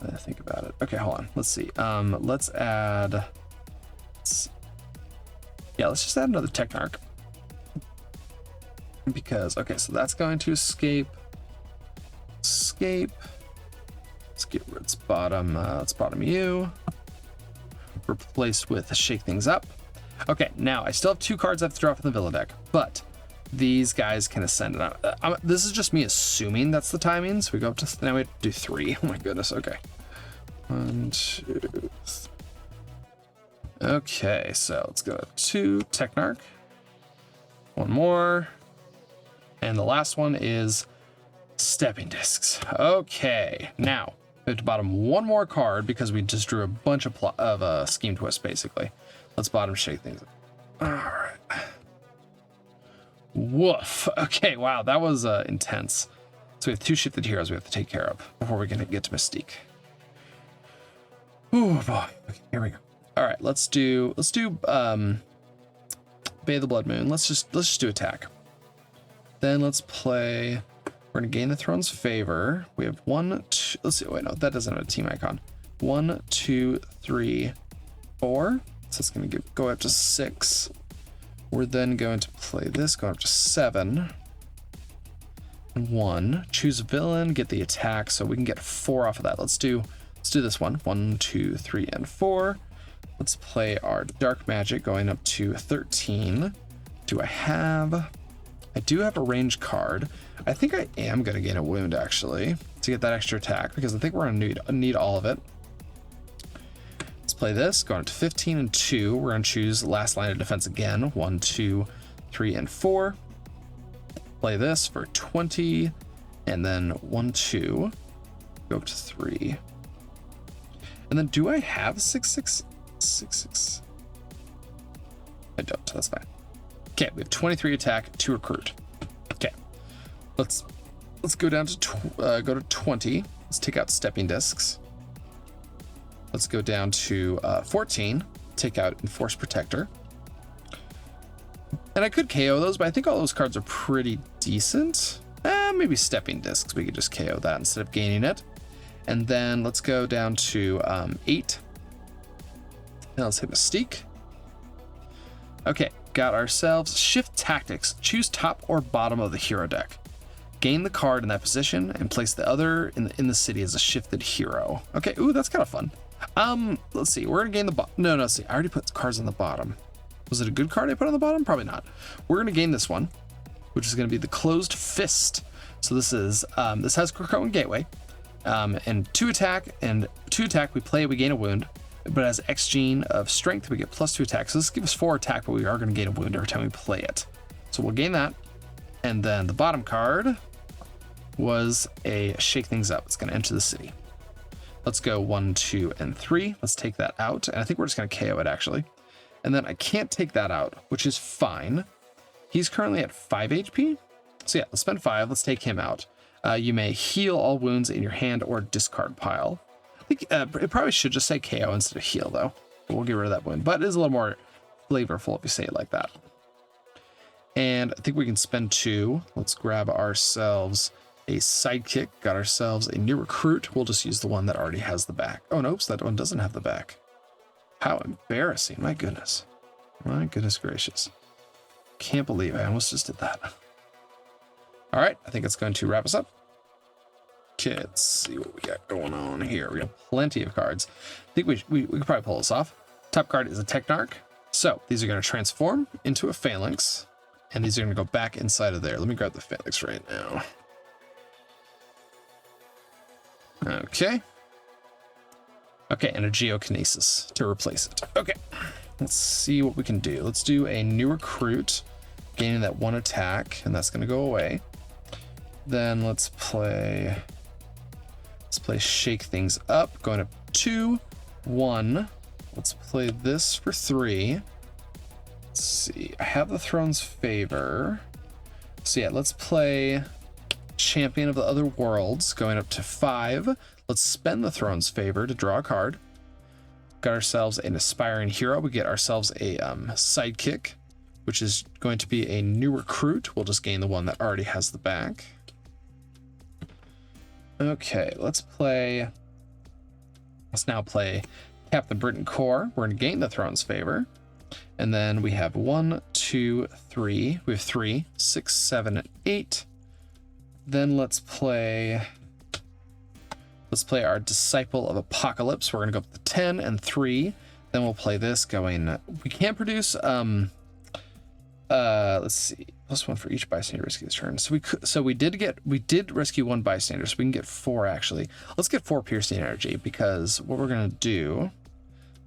I think about it. Okay, hold on. Let's see. Let's just add another Technarch. Because, okay, so that's going to escape. Let's get rid of its bottom, U. Replaced with Shake Things Up. Okay, now I still have 2 cards I have to draw from the villain deck, but these guys can ascend. This is just me assuming that's the timing. So we go up to, now we have to do 3. Oh my goodness, okay. 1, 2, 3. Okay, so let's go 2 Technarch. 1 more. And the last one is Stepping Discs. Okay, now we have to bottom 1 more card because we just drew a bunch of Scheme Twist, basically. Let's bottom shake things up. All right. Woof. Okay, wow, that was intense. So we have 2 shifted heroes we have to take care of before we can get to Mystique. Oh boy. Okay, here we go. All right, let's do Bathe the Blood Moon. Let's just do attack. Then let's play. We're gonna gain the Throne's favor. We have 1, 2. Let's see. Wait, no, that doesn't have a team icon. 1, 2, 3, 4. So it's gonna go up to 6. We're then going to play this, go up to 7. And 1. Choose a villain, get the attack, so we can get 4 off of that. Let's do this one. 1, 2, 3, and 4. Let's play our Dark Magic going up to 13. I do have a range card. I think I am going to gain a wound, actually, to get that extra attack, because I think we're going to need all of it. Let's play this, going up to 15 and 2. We're going to choose last line of defense again. 1, 2, 3, and 4. Play this for 20, and then 1, 2. Go up to 3. And then do I have 6, 6? 6, 6. I don't, that's fine. Okay, we have 23 attack, 2 recruit. Okay, let's go down to 20. Let's take out Stepping Discs. Let's go down to 14. Take out Enforced Protector. And I could KO those, but I think all those cards are pretty decent. Maybe Stepping Discs. We could just KO that instead of gaining it. And then let's go down to 8. Now let's hit Mystique. Okay, got ourselves Shift Tactics. Choose top or bottom of the hero deck. Gain the card in that position and place the other in the city as a shifted hero. Okay, ooh, that's kind of fun. Let's see. We're gonna gain the bottom. No, see, I already put cards on the bottom. Was it a good card I put on the bottom? Probably not. We're gonna gain this one, which is gonna be the Closed Fist. So this is this has Krakoa and Gateway, and 2 attack we play, we gain a wound. But as X gene of strength, we get +2 attack. So this gives us 4 attack, but we are going to gain a wound every time we play it. So we'll gain that. And then the bottom card was a Shake Things Up. It's going to enter the city. Let's go 1, 2, and 3. Let's take that out. And I think we're just going to KO it, actually. And then I can't take that out, which is fine. He's currently at 5 HP. So yeah, let's spend 5. Let's take him out. You may heal all wounds in your hand or discard pile. I think it probably should just say KO instead of heal, though. But we'll get rid of that wound. But it is a little more flavorful if you say it like that. And I think we can spend 2. Let's grab ourselves a sidekick. Got ourselves a new recruit. We'll just use the one that already has the back. Oh, nope, that one doesn't have the back. How embarrassing. My goodness. My goodness gracious. Can't believe I almost just did that. All right, I think it's going to wrap us up. Okay, let's see what we got going on here. We have plenty of cards. I think we could probably pull this off. Top card is a Technarch. So these are going to transform into a Phalanx, and these are going to go back inside of there. Let me grab the Phalanx right now. Okay. Okay, and a Geokinesis to replace it. Okay, Let's see what we can do. Let's do a new recruit, gaining that 1 attack, and that's going to go away. Then let's play shake things up, going up 2, 1. Let's play this for 3. Let's see. I have the Throne's Favor. So yeah, let's play Champion of the Other Worlds, going up to 5. Let's spend the Throne's Favor to draw a card. Got ourselves an Aspiring Hero. We get ourselves a Sidekick, which is going to be a new recruit. We'll just gain the one that already has the back. Okay, let's now play Captain Britain Core. We're going to gain the Throne's Favor. And then we have 1, 2, 3. We have 3, 6, 7, and 8. Then let's play our Disciple of Apocalypse. We're going to go up to 10 and 3. Then we'll play this going... We can't produce... let's see. +1 for each bystander rescue this turn. So we did rescue 1 bystander, so we can get 4 actually. Let's get 4 piercing energy, because what we're gonna do,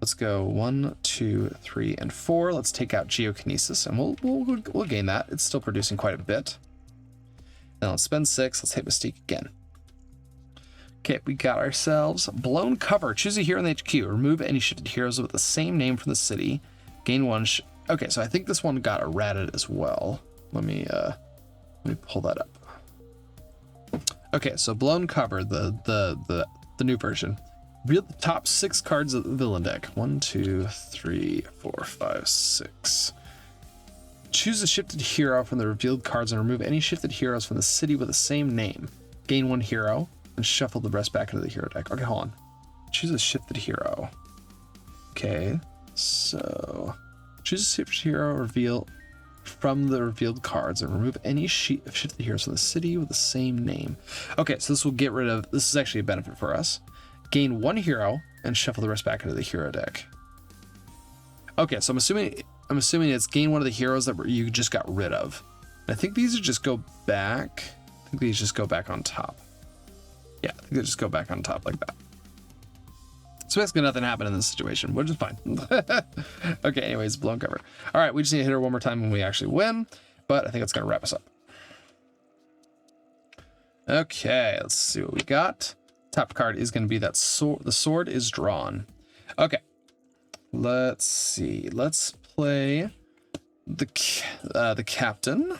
let's go 1, 2, 3, and 4. Let's take out Geokinesis, and we'll gain that. It's still producing quite a bit. Then let's spend 6. Let's hit Mystique again. Okay, we got ourselves Blown Cover. Choose a hero in the HQ. Remove any shifted heroes with the same name from the city. Gain 1. Okay, so I think this one got errated as well. Let me pull that up. Okay, so Blown Cover, the new version. Reveal the top 6 cards of the villain deck. 1, 2, 3, 4, 5, 6. Choose a shifted hero from the revealed cards and remove any shifted heroes from the city with the same name. Gain 1 hero and shuffle the rest back into the hero deck. Okay, hold on. Choose a shifted hero. Okay, so choose a shifted hero, reveal from the revealed cards, and remove any shifted heroes from the city with the same name. Okay, so this will get rid of, this is actually a benefit for us. Gain 1 hero and shuffle the rest back into the hero deck. Okay, so I'm assuming it's gain 1 of the heroes that you just got rid of. And I think these just go back. I think these just go back on top. Yeah, I think they just go back on top like that. So basically nothing happened in this situation, which is fine. Okay, anyways, Blown Cover. All right, we just need to hit her one more time when we actually win, but I think it's going to wrap us up. Okay, let's see what we got. Top card is going to be that sword. The sword is drawn. Okay, let's see. Let's play the captain.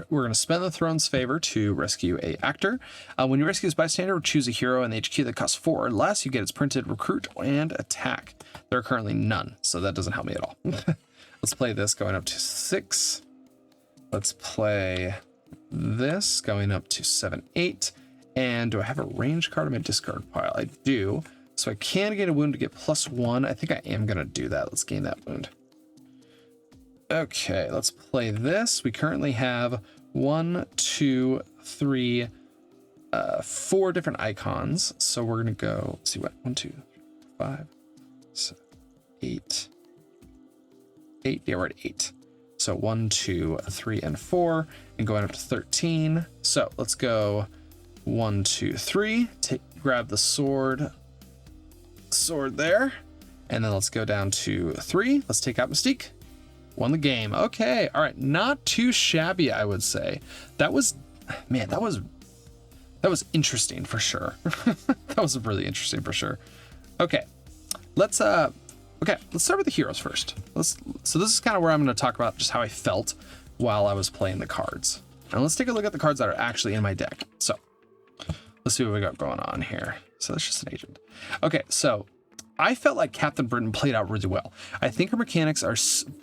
We're going to spend the Throne's Favor to rescue a actor. When you rescue this bystander, choose a hero in the HQ that costs 4 or less. You get its printed recruit and attack. There are currently none, so that doesn't help me at all. Let's play this going up to 6. Let's play this going up to 7, 8. And do I have a range card in my discard pile? I do. So I can get a wound to get +1. I think I am going to do that. Let's gain that wound. Okay, let's play this. We currently have 1, 2, 3, 4 different icons. So we're going to go, let's see what, 1, 2, 3, 5, 7, 8. 8, yeah, we're at 8. So 1, 2, 3, and 4, and going up to 13. So let's go 1, 2, 3. Grab the sword there, and then let's go down to 3. Let's take out Mystique. Won the game. Okay, all right, not too shabby, I would say. That was, man, that was interesting for sure. That was really interesting for sure. Okay, let's start with the heroes first. So this is kind of where I'm going to talk about just how I felt while I was playing the cards. And let's take a look at the cards that are actually in my deck. So let's see what we got going on here. So that's just an agent. Okay, so I felt like Captain Britain played out really well. I think her mechanics are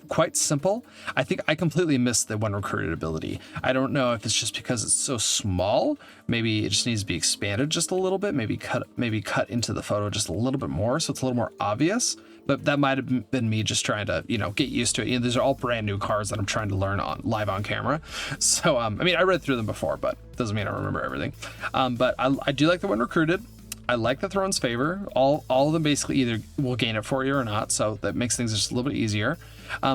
quite simple. I think I completely missed the when recruited ability. I don't know if it's just because it's so small. Maybe it just needs to be expanded just a little bit. Maybe cut into the photo just a little bit more, so it's a little more obvious. But that might have been me just trying to, get used to it. These are all brand new cards that I'm trying to learn live on camera. So, I read through them before, but doesn't mean I remember everything. But I do like the when recruited. I like the Throne's Favor. All of them basically either will gain it for you or not, so that makes things just a little bit easier.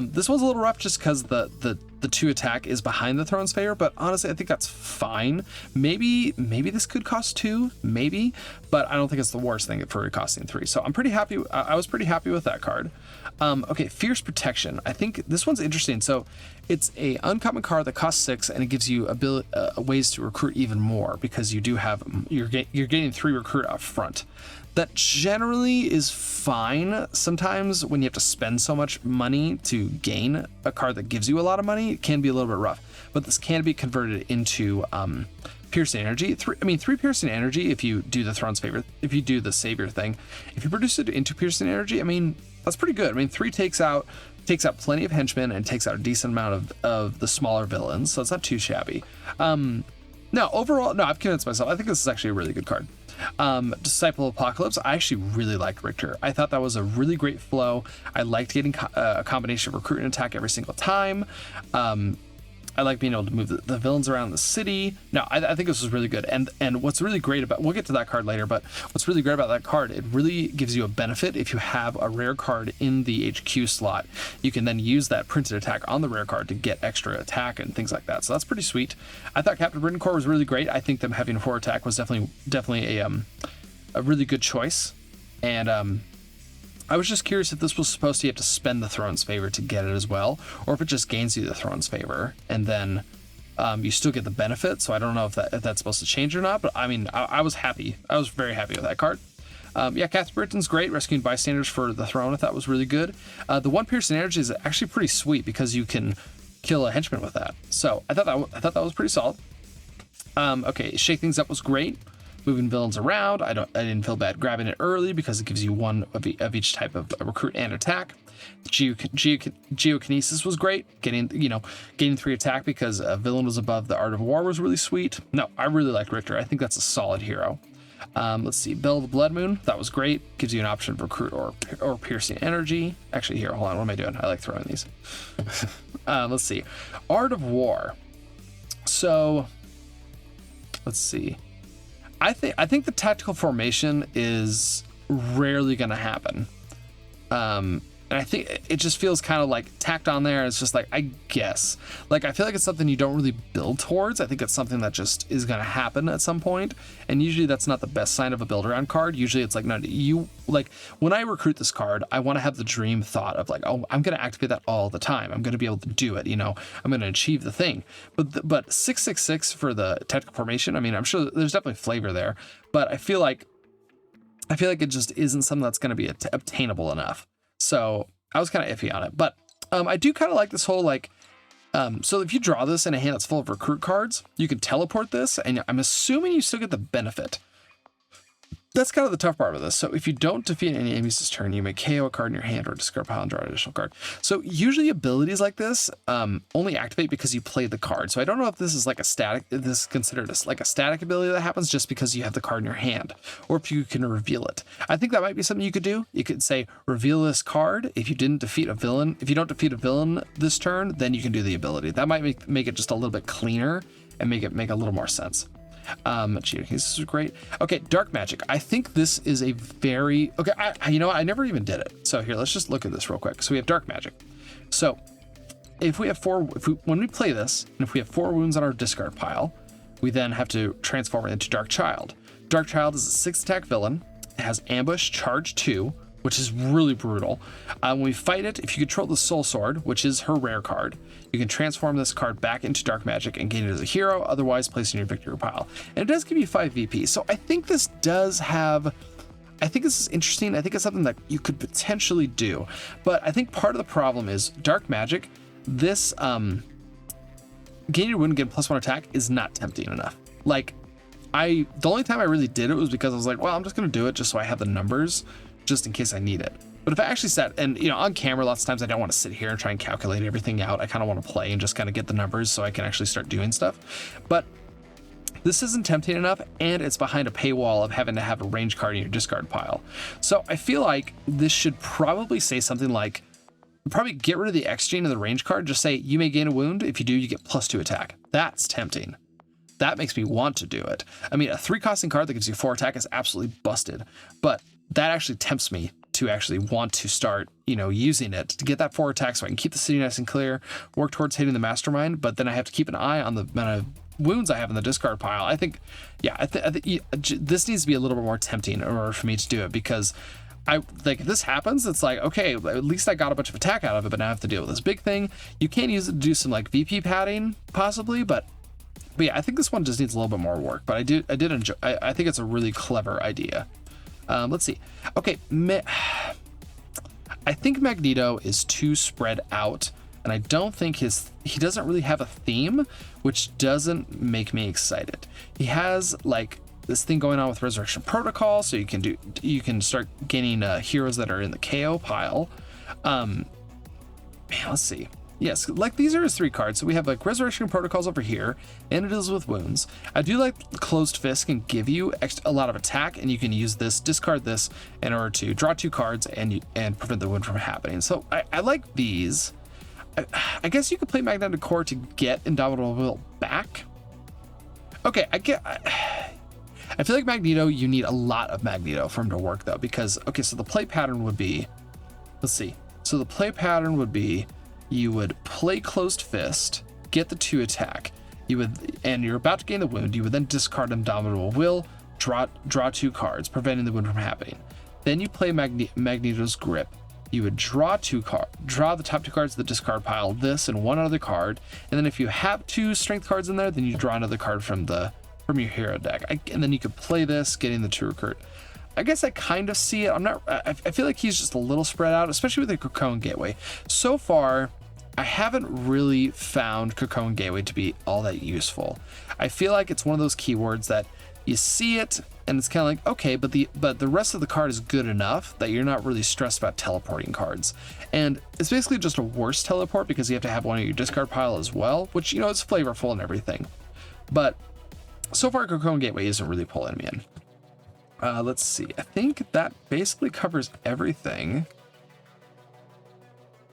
This one's a little rough just because the the 2 attack is behind the Throne's Favor, but honestly, I think that's fine. Maybe this could cost 2, maybe, but I don't think it's the worst thing for it costing 3. So I'm pretty happy. I was pretty happy with that card. Okay, Fierce Protection. I think this one's interesting. So it's a uncommon card that costs 6, and it gives you ways to recruit even more, because you do have you're getting 3 recruit up front. That generally is fine. Sometimes when you have to spend so much money to gain a card that gives you a lot of money, it can be a little bit rough. But this can be converted into Piercing Energy. 3 Piercing Energy, if you do the Throne's Favor, if you do the Savior thing, if you produce it into Piercing Energy, I mean, that's pretty good. I mean, 3 takes out plenty of henchmen and takes out a decent amount of the smaller villains, so it's not too shabby. No, overall, no, I've convinced myself. I think this is actually a really good card. Disciple of Apocalypse, I actually really liked Richter. I thought that was a really great flow. I liked getting a combination of recruit and attack every single time. I like being able to move the villains around the city. No, I think this was really good. And what's really great about, we'll get to that card later, but what's really great about that card, it really gives you a benefit. If you have a rare card in the HQ slot, you can then use that printed attack on the rare card to get extra attack and things like that. So that's pretty sweet. I thought Captain Britain Corps was really great. I think them having 4 attack was definitely a really good choice. And I was just curious if this was supposed to, you have to spend the Throne's Favor to get it as well, or if it just gains you the Throne's Favor and then you still get the benefit. So I don't know if that's supposed to change or not, but I mean, I was happy. I was very happy with that card. Yeah, Captain Britain's great. Rescuing bystanders for the throne, I thought was really good. The 1 Piercing Energy is actually pretty sweet because you can kill a henchman with that. So I thought that was pretty solid. Okay, Shake Things Up was great. Moving villains around, I didn't feel bad grabbing it early because it gives you 1 of each type of recruit and attack. Geokinesis was great, getting 3 attack because a villain was above the Art of War was really sweet. No, I really liked Richter. I think that's a solid hero. Let's see, Bell of the Blood Moon, that was great. Gives you an option of recruit or piercing energy. Actually, here, hold on, what am I doing? I like throwing these. Let's see, Art of War. So let's see. I think the tactical formation is rarely going to happen. And I think it just feels kind of like tacked on there. It's just like, I guess. Like, I feel like it's something you don't really build towards. I think it's something that just is going to happen at some point. And usually that's not the best sign of a build around card. Usually it's like, no, like when I recruit this card, I want to have the dream thought of like, oh, I'm going to activate that all the time. I'm going to be able to do it. I'm going to achieve the thing. But 666 for the tactical formation, I mean, I'm sure there's definitely flavor there, but I feel like it just isn't something that's going to be obtainable enough. So I was kind of iffy on it, but I do kind of like this whole so if you draw this in a hand that's full of recruit cards, you can teleport this, and I'm assuming you still get the benefit. That's kind of the tough part of this. So if you don't defeat any enemies this turn, you may KO a card in your hand or discard a pile and draw an additional card. So usually abilities like this only activate because you played the card. So I don't know if this is like a static, this is considered like a static ability that happens just because you have the card in your hand, or if you can reveal it. I think that might be something you could do. You could say, reveal this card. If you don't defeat a villain this turn, then you can do the ability. That might make it just a little bit cleaner and make a little more sense. This is great. Okay, Dark Magic. I think this is a very I never even did it. So here, let's just look at this real quick. So we have Dark Magic. So if we have when we play this, and if we have 4 wounds on our discard pile, we then have to transform it into Dark Child. Dark Child is a 6 attack villain. It has Ambush, Charge 2, which is really brutal. When we fight it, if you control the Soul Sword, which is her rare card, you can transform this card back into Dark Magic and gain it as a hero, otherwise place it in your victory pile. And it does give you 5 VP. So I think this is interesting. I think it's something that you could potentially do. But I think part of the problem is Dark Magic, this gain your wound, get +1 attack is not tempting enough. Like, the only time I really did it was because I was like, well, I'm just going to do it just so I have the numbers, just in case I need it. But if I actually sat, and on camera, lots of times I don't want to sit here and try and calculate everything out. I kind of want to play and just kind of get the numbers so I can actually start doing stuff. But this isn't tempting enough, and it's behind a paywall of having to have a range card in your discard pile. So I feel like this should probably say something like, probably get rid of the X gene of the range card. Just say, you may gain a wound. If you do, you get +2 attack. That's tempting. That makes me want to do it. I mean, a 3 costing card that gives you 4 attack is absolutely busted, but that actually tempts me to actually want to start, you know, using it to get that 4 attack so I can keep the city nice and clear, work towards hitting the mastermind, but then I have to keep an eye on the amount of wounds I have in the discard pile. I think, yeah, I think this needs to be a little bit more tempting in order for me to do it, because if this happens, it's like, okay, at least I got a bunch of attack out of it, but now I have to deal with this big thing. You can use it to do some like VP padding possibly, but yeah, I think this one just needs a little bit more work, but I did enjoy. I think it's a really clever idea. Let's see. Okay, I think Magneto is too spread out, and I don't think he doesn't really have a theme, which doesn't make me excited. He has like this thing going on with Resurrection Protocol, so you can start gaining heroes that are in the KO pile. Man, let's see. Yes, like these are his 3 cards. So we have like Resurrection Protocols over here, and it deals with wounds. I do like Closed Fist can give you a lot of attack, and you can use this, discard this in order to draw 2 cards and prevent the wound from happening. So I like these. I guess you could play Magnetic Core to get Indomitable Will back. Okay, I feel like Magneto, you need a lot of Magneto for him to work though, because, okay, so the play pattern would be, let's see. So the play pattern would be, you would play Closed Fist, get the 2 attack, and you're about to gain the wound, you would then discard Indomitable Will, draw 2 cards, preventing the wound from happening. Then you play Magneto's Grip. You would draw the top 2 cards of the discard pile, this and 1 other card, and then if you have 2 strength cards in there, then you draw another card from your hero deck, and then you could play this, getting the 2 recruit. I guess I kind of see it. I feel like he's just a little spread out, especially with the Krakoa Gateway. So far, I haven't really found Krakoa Gateway to be all that useful. I feel like it's one of those keywords that you see it and it's kind of like, okay, but the rest of the card is good enough that you're not really stressed about teleporting cards. And it's basically just a worse teleport because you have to have one in your discard pile as well, which, you know, it's flavorful and everything. But so far, Krakoa Gateway isn't really pulling me in. Let's see. I think that basically covers everything.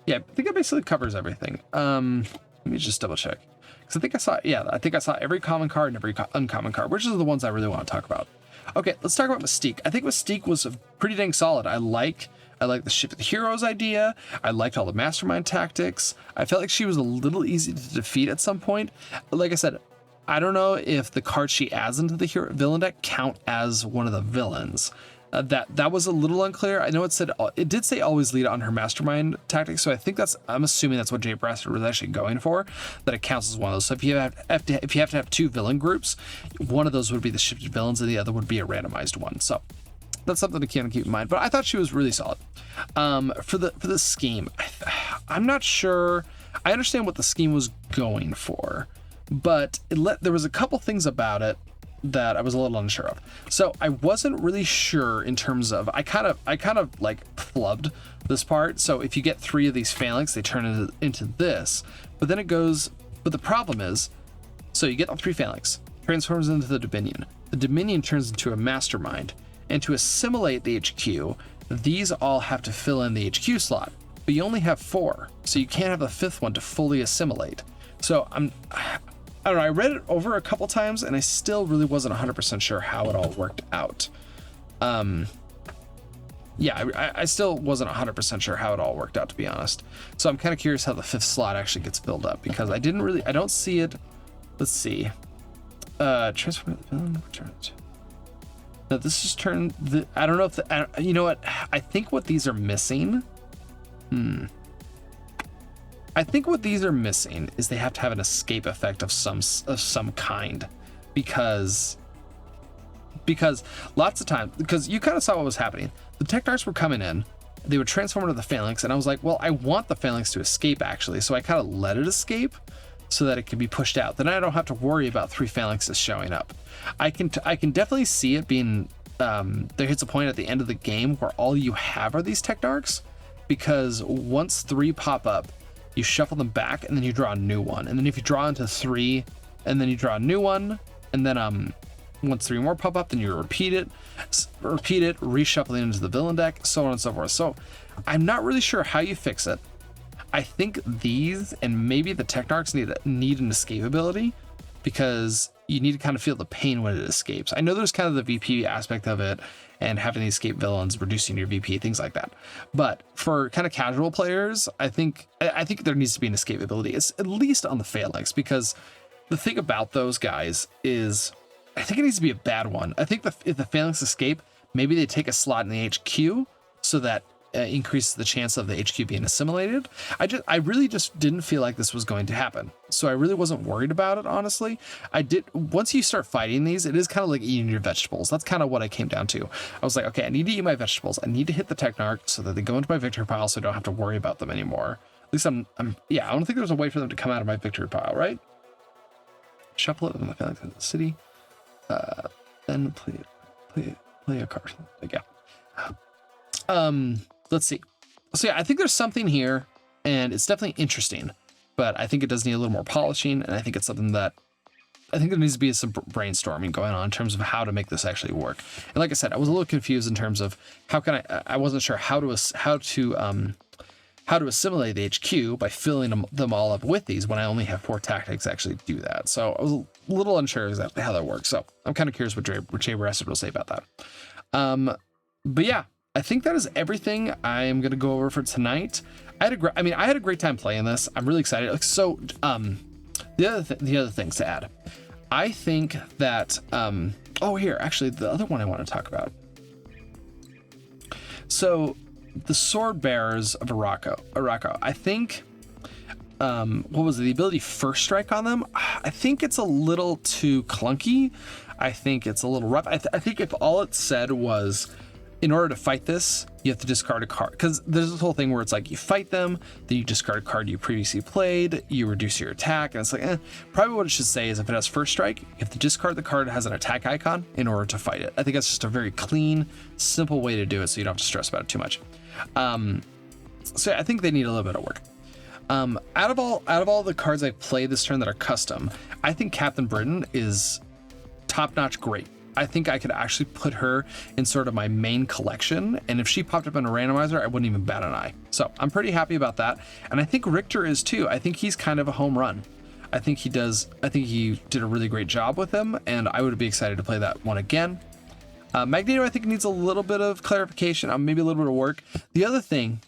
Yeah, I think it basically covers everything. Let me just double check. Because I think I saw every common card and every uncommon card, which are the ones I really want to talk about. Okay, let's talk about Mystique. I think Mystique was pretty dang solid. I like the Ship of the Heroes idea. I liked all the mastermind tactics. I felt like she was a little easy to defeat at some point. Like I said, I don't know if the cards she adds into the villain deck count as one of the villains. That was a little unclear. I know it did say always lead on her mastermind tactics, so I think I'm assuming that's what Jay Brassard was actually going for, that it counts as one of those. So if you have to have 2 villain groups, one of those would be the shifted villains and the other would be a randomized one. So that's something to keep in mind. But I thought she was really solid. For the scheme, I'm not sure. I understand what the scheme was going for, but there was a couple things about it that I was a little unsure of. So I wasn't really sure in terms of, I kind of like flubbed this part. So if you get 3 of these Phalanx, they turn into this, but the problem is, so you get all 3 Phalanx, transforms into the Dominion. The Dominion turns into a mastermind, and to assimilate the HQ, these all have to fill in the HQ slot, but you only have 4, so you can't have a 5th one to fully assimilate. So I don't know, I read it over a couple times and I still really wasn't 100% sure how it all worked out. Yeah, I still wasn't 100% sure how it all worked out, to be honest. So I'm kind of curious how the 5th slot actually gets filled up, because I don't see it. Let's see. Transform the villain. Now this is I don't know if you know what? I think what these are missing. I think what these are missing is they have to have an escape effect of some kind, because lots of times, because you kind of saw what was happening. The Technarchs were coming in, they would transform into the Phalanx, and I was like, well, I want the Phalanx to escape actually, so I kind of let it escape so that it can be pushed out. Then I don't have to worry about 3 Phalanxes showing up. I can definitely see it being there hits a point at the end of the game where all you have are these Technarchs, because once 3 pop up, you shuffle them back and then you draw a new one, and then if you draw into 3 and then you draw a new one, and then once 3 more pop up, then you repeat it, reshuffle it into the villain deck, so on and so forth. So I'm not really sure how you fix it. I think these and maybe the Technarchs need an escape ability, because you need to kind of feel the pain when it escapes. I know there's kind of the VP aspect of it and having the escape villains, reducing your VP, things like that. But for kind of casual players, I think there needs to be an escape ability. It's at least on the Phalanx, because the thing about those guys is I think it needs to be a bad one. I think if the Phalanx escape, maybe they take a slot in the HQ so that increases the chance of the HQ being assimilated. I really just didn't feel like this was going to happen. So I really wasn't worried about it, honestly. Once you start fighting these, it is kind of like eating your vegetables. That's kind of what I came down to. I was like, okay, I need to eat my vegetables. I need to hit the Technarch so that they go into my victory pile so I don't have to worry about them anymore. At least I don't think there's a way for them to come out of my victory pile, right? Shuffle it in the Phalanx in the city. Then play a card. Yeah. Let's see. So yeah, I think there's something here, and it's definitely interesting, but I think it does need a little more polishing, and I think it's something that I think there needs to be some brainstorming going on in terms of how to make this actually work. And like I said, I was a little confused in terms of how can I wasn't sure how to assimilate the HQ by filling them all up with these when I only have 4 tactics to actually do that. So I was a little unsure exactly how that works. So I'm kind of curious what Jay Brasser will say about that. But yeah, I think that is everything I am going to go over for tonight. I had a great time playing this. I'm really excited. So the other things to add, I think that here, actually, the other one I want to talk about. So the sword bearers of Araco, I think, what was it, the ability first strike on them? I think it's a little too clunky. I think it's a little rough. I think if all it said was, in order to fight this, you have to discard a card, because there's this whole thing where it's like you fight them, then you discard a card you previously played, you reduce your attack, and it's like, probably what it should say is if it has first strike, you have to discard the card that has an attack icon in order to fight it. I think that's just a very clean, simple way to do it, so you don't have to stress about it too much. So I think they need a little bit of work. Out of all the cards I've played this turn that are custom, I think Captain Britain is top-notch great. I think I could actually put her in sort of my main collection, and if she popped up in a randomizer, I wouldn't even bat an eye. So I'm pretty happy about that, and I think Richter is too. I think he's kind of a home run. I think he did a really great job with him, and I would be excited to play that one again. Magneto, I think, needs a little bit of clarification, maybe a little bit of work. The other thing,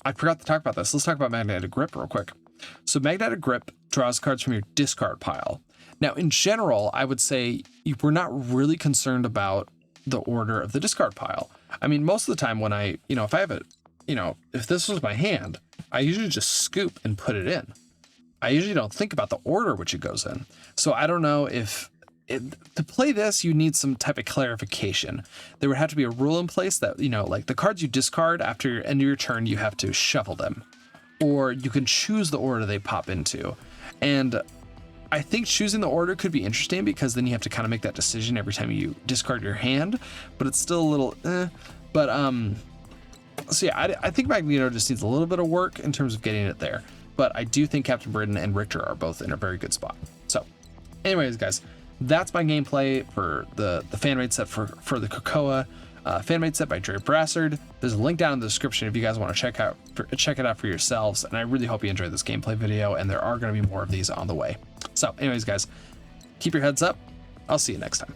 I forgot to talk about this. Let's talk about Magnetic Grip real quick. So Magnetic Grip draws cards from your discard pile. Now, in general, I would say we're not really concerned about the order of the discard pile. I mean, most of the time when if this was my hand, I usually just scoop and put it in. I usually don't think about the order which it goes in. So I don't know if to play this, you need some type of clarification. There would have to be a rule in place that, like the cards you discard after your end of your turn, you have to shuffle them, or you can choose the order they pop into. And I think choosing the order could be interesting, because then you have to kind of make that decision every time you discard your hand, but it's still a little But so yeah, I think Magneto just needs a little bit of work in terms of getting it there. But I do think Captain Britain and Richter are both in a very good spot. So anyways, guys, that's my gameplay for the fan-made set for the Krakoa fan-made set by Dre Brassard. There's a link down in the description if you guys want to check it out for yourselves. And I really hope you enjoyed this gameplay video, and there are going to be more of these on the way. So anyways, guys, keep your heads up. I'll see you next time.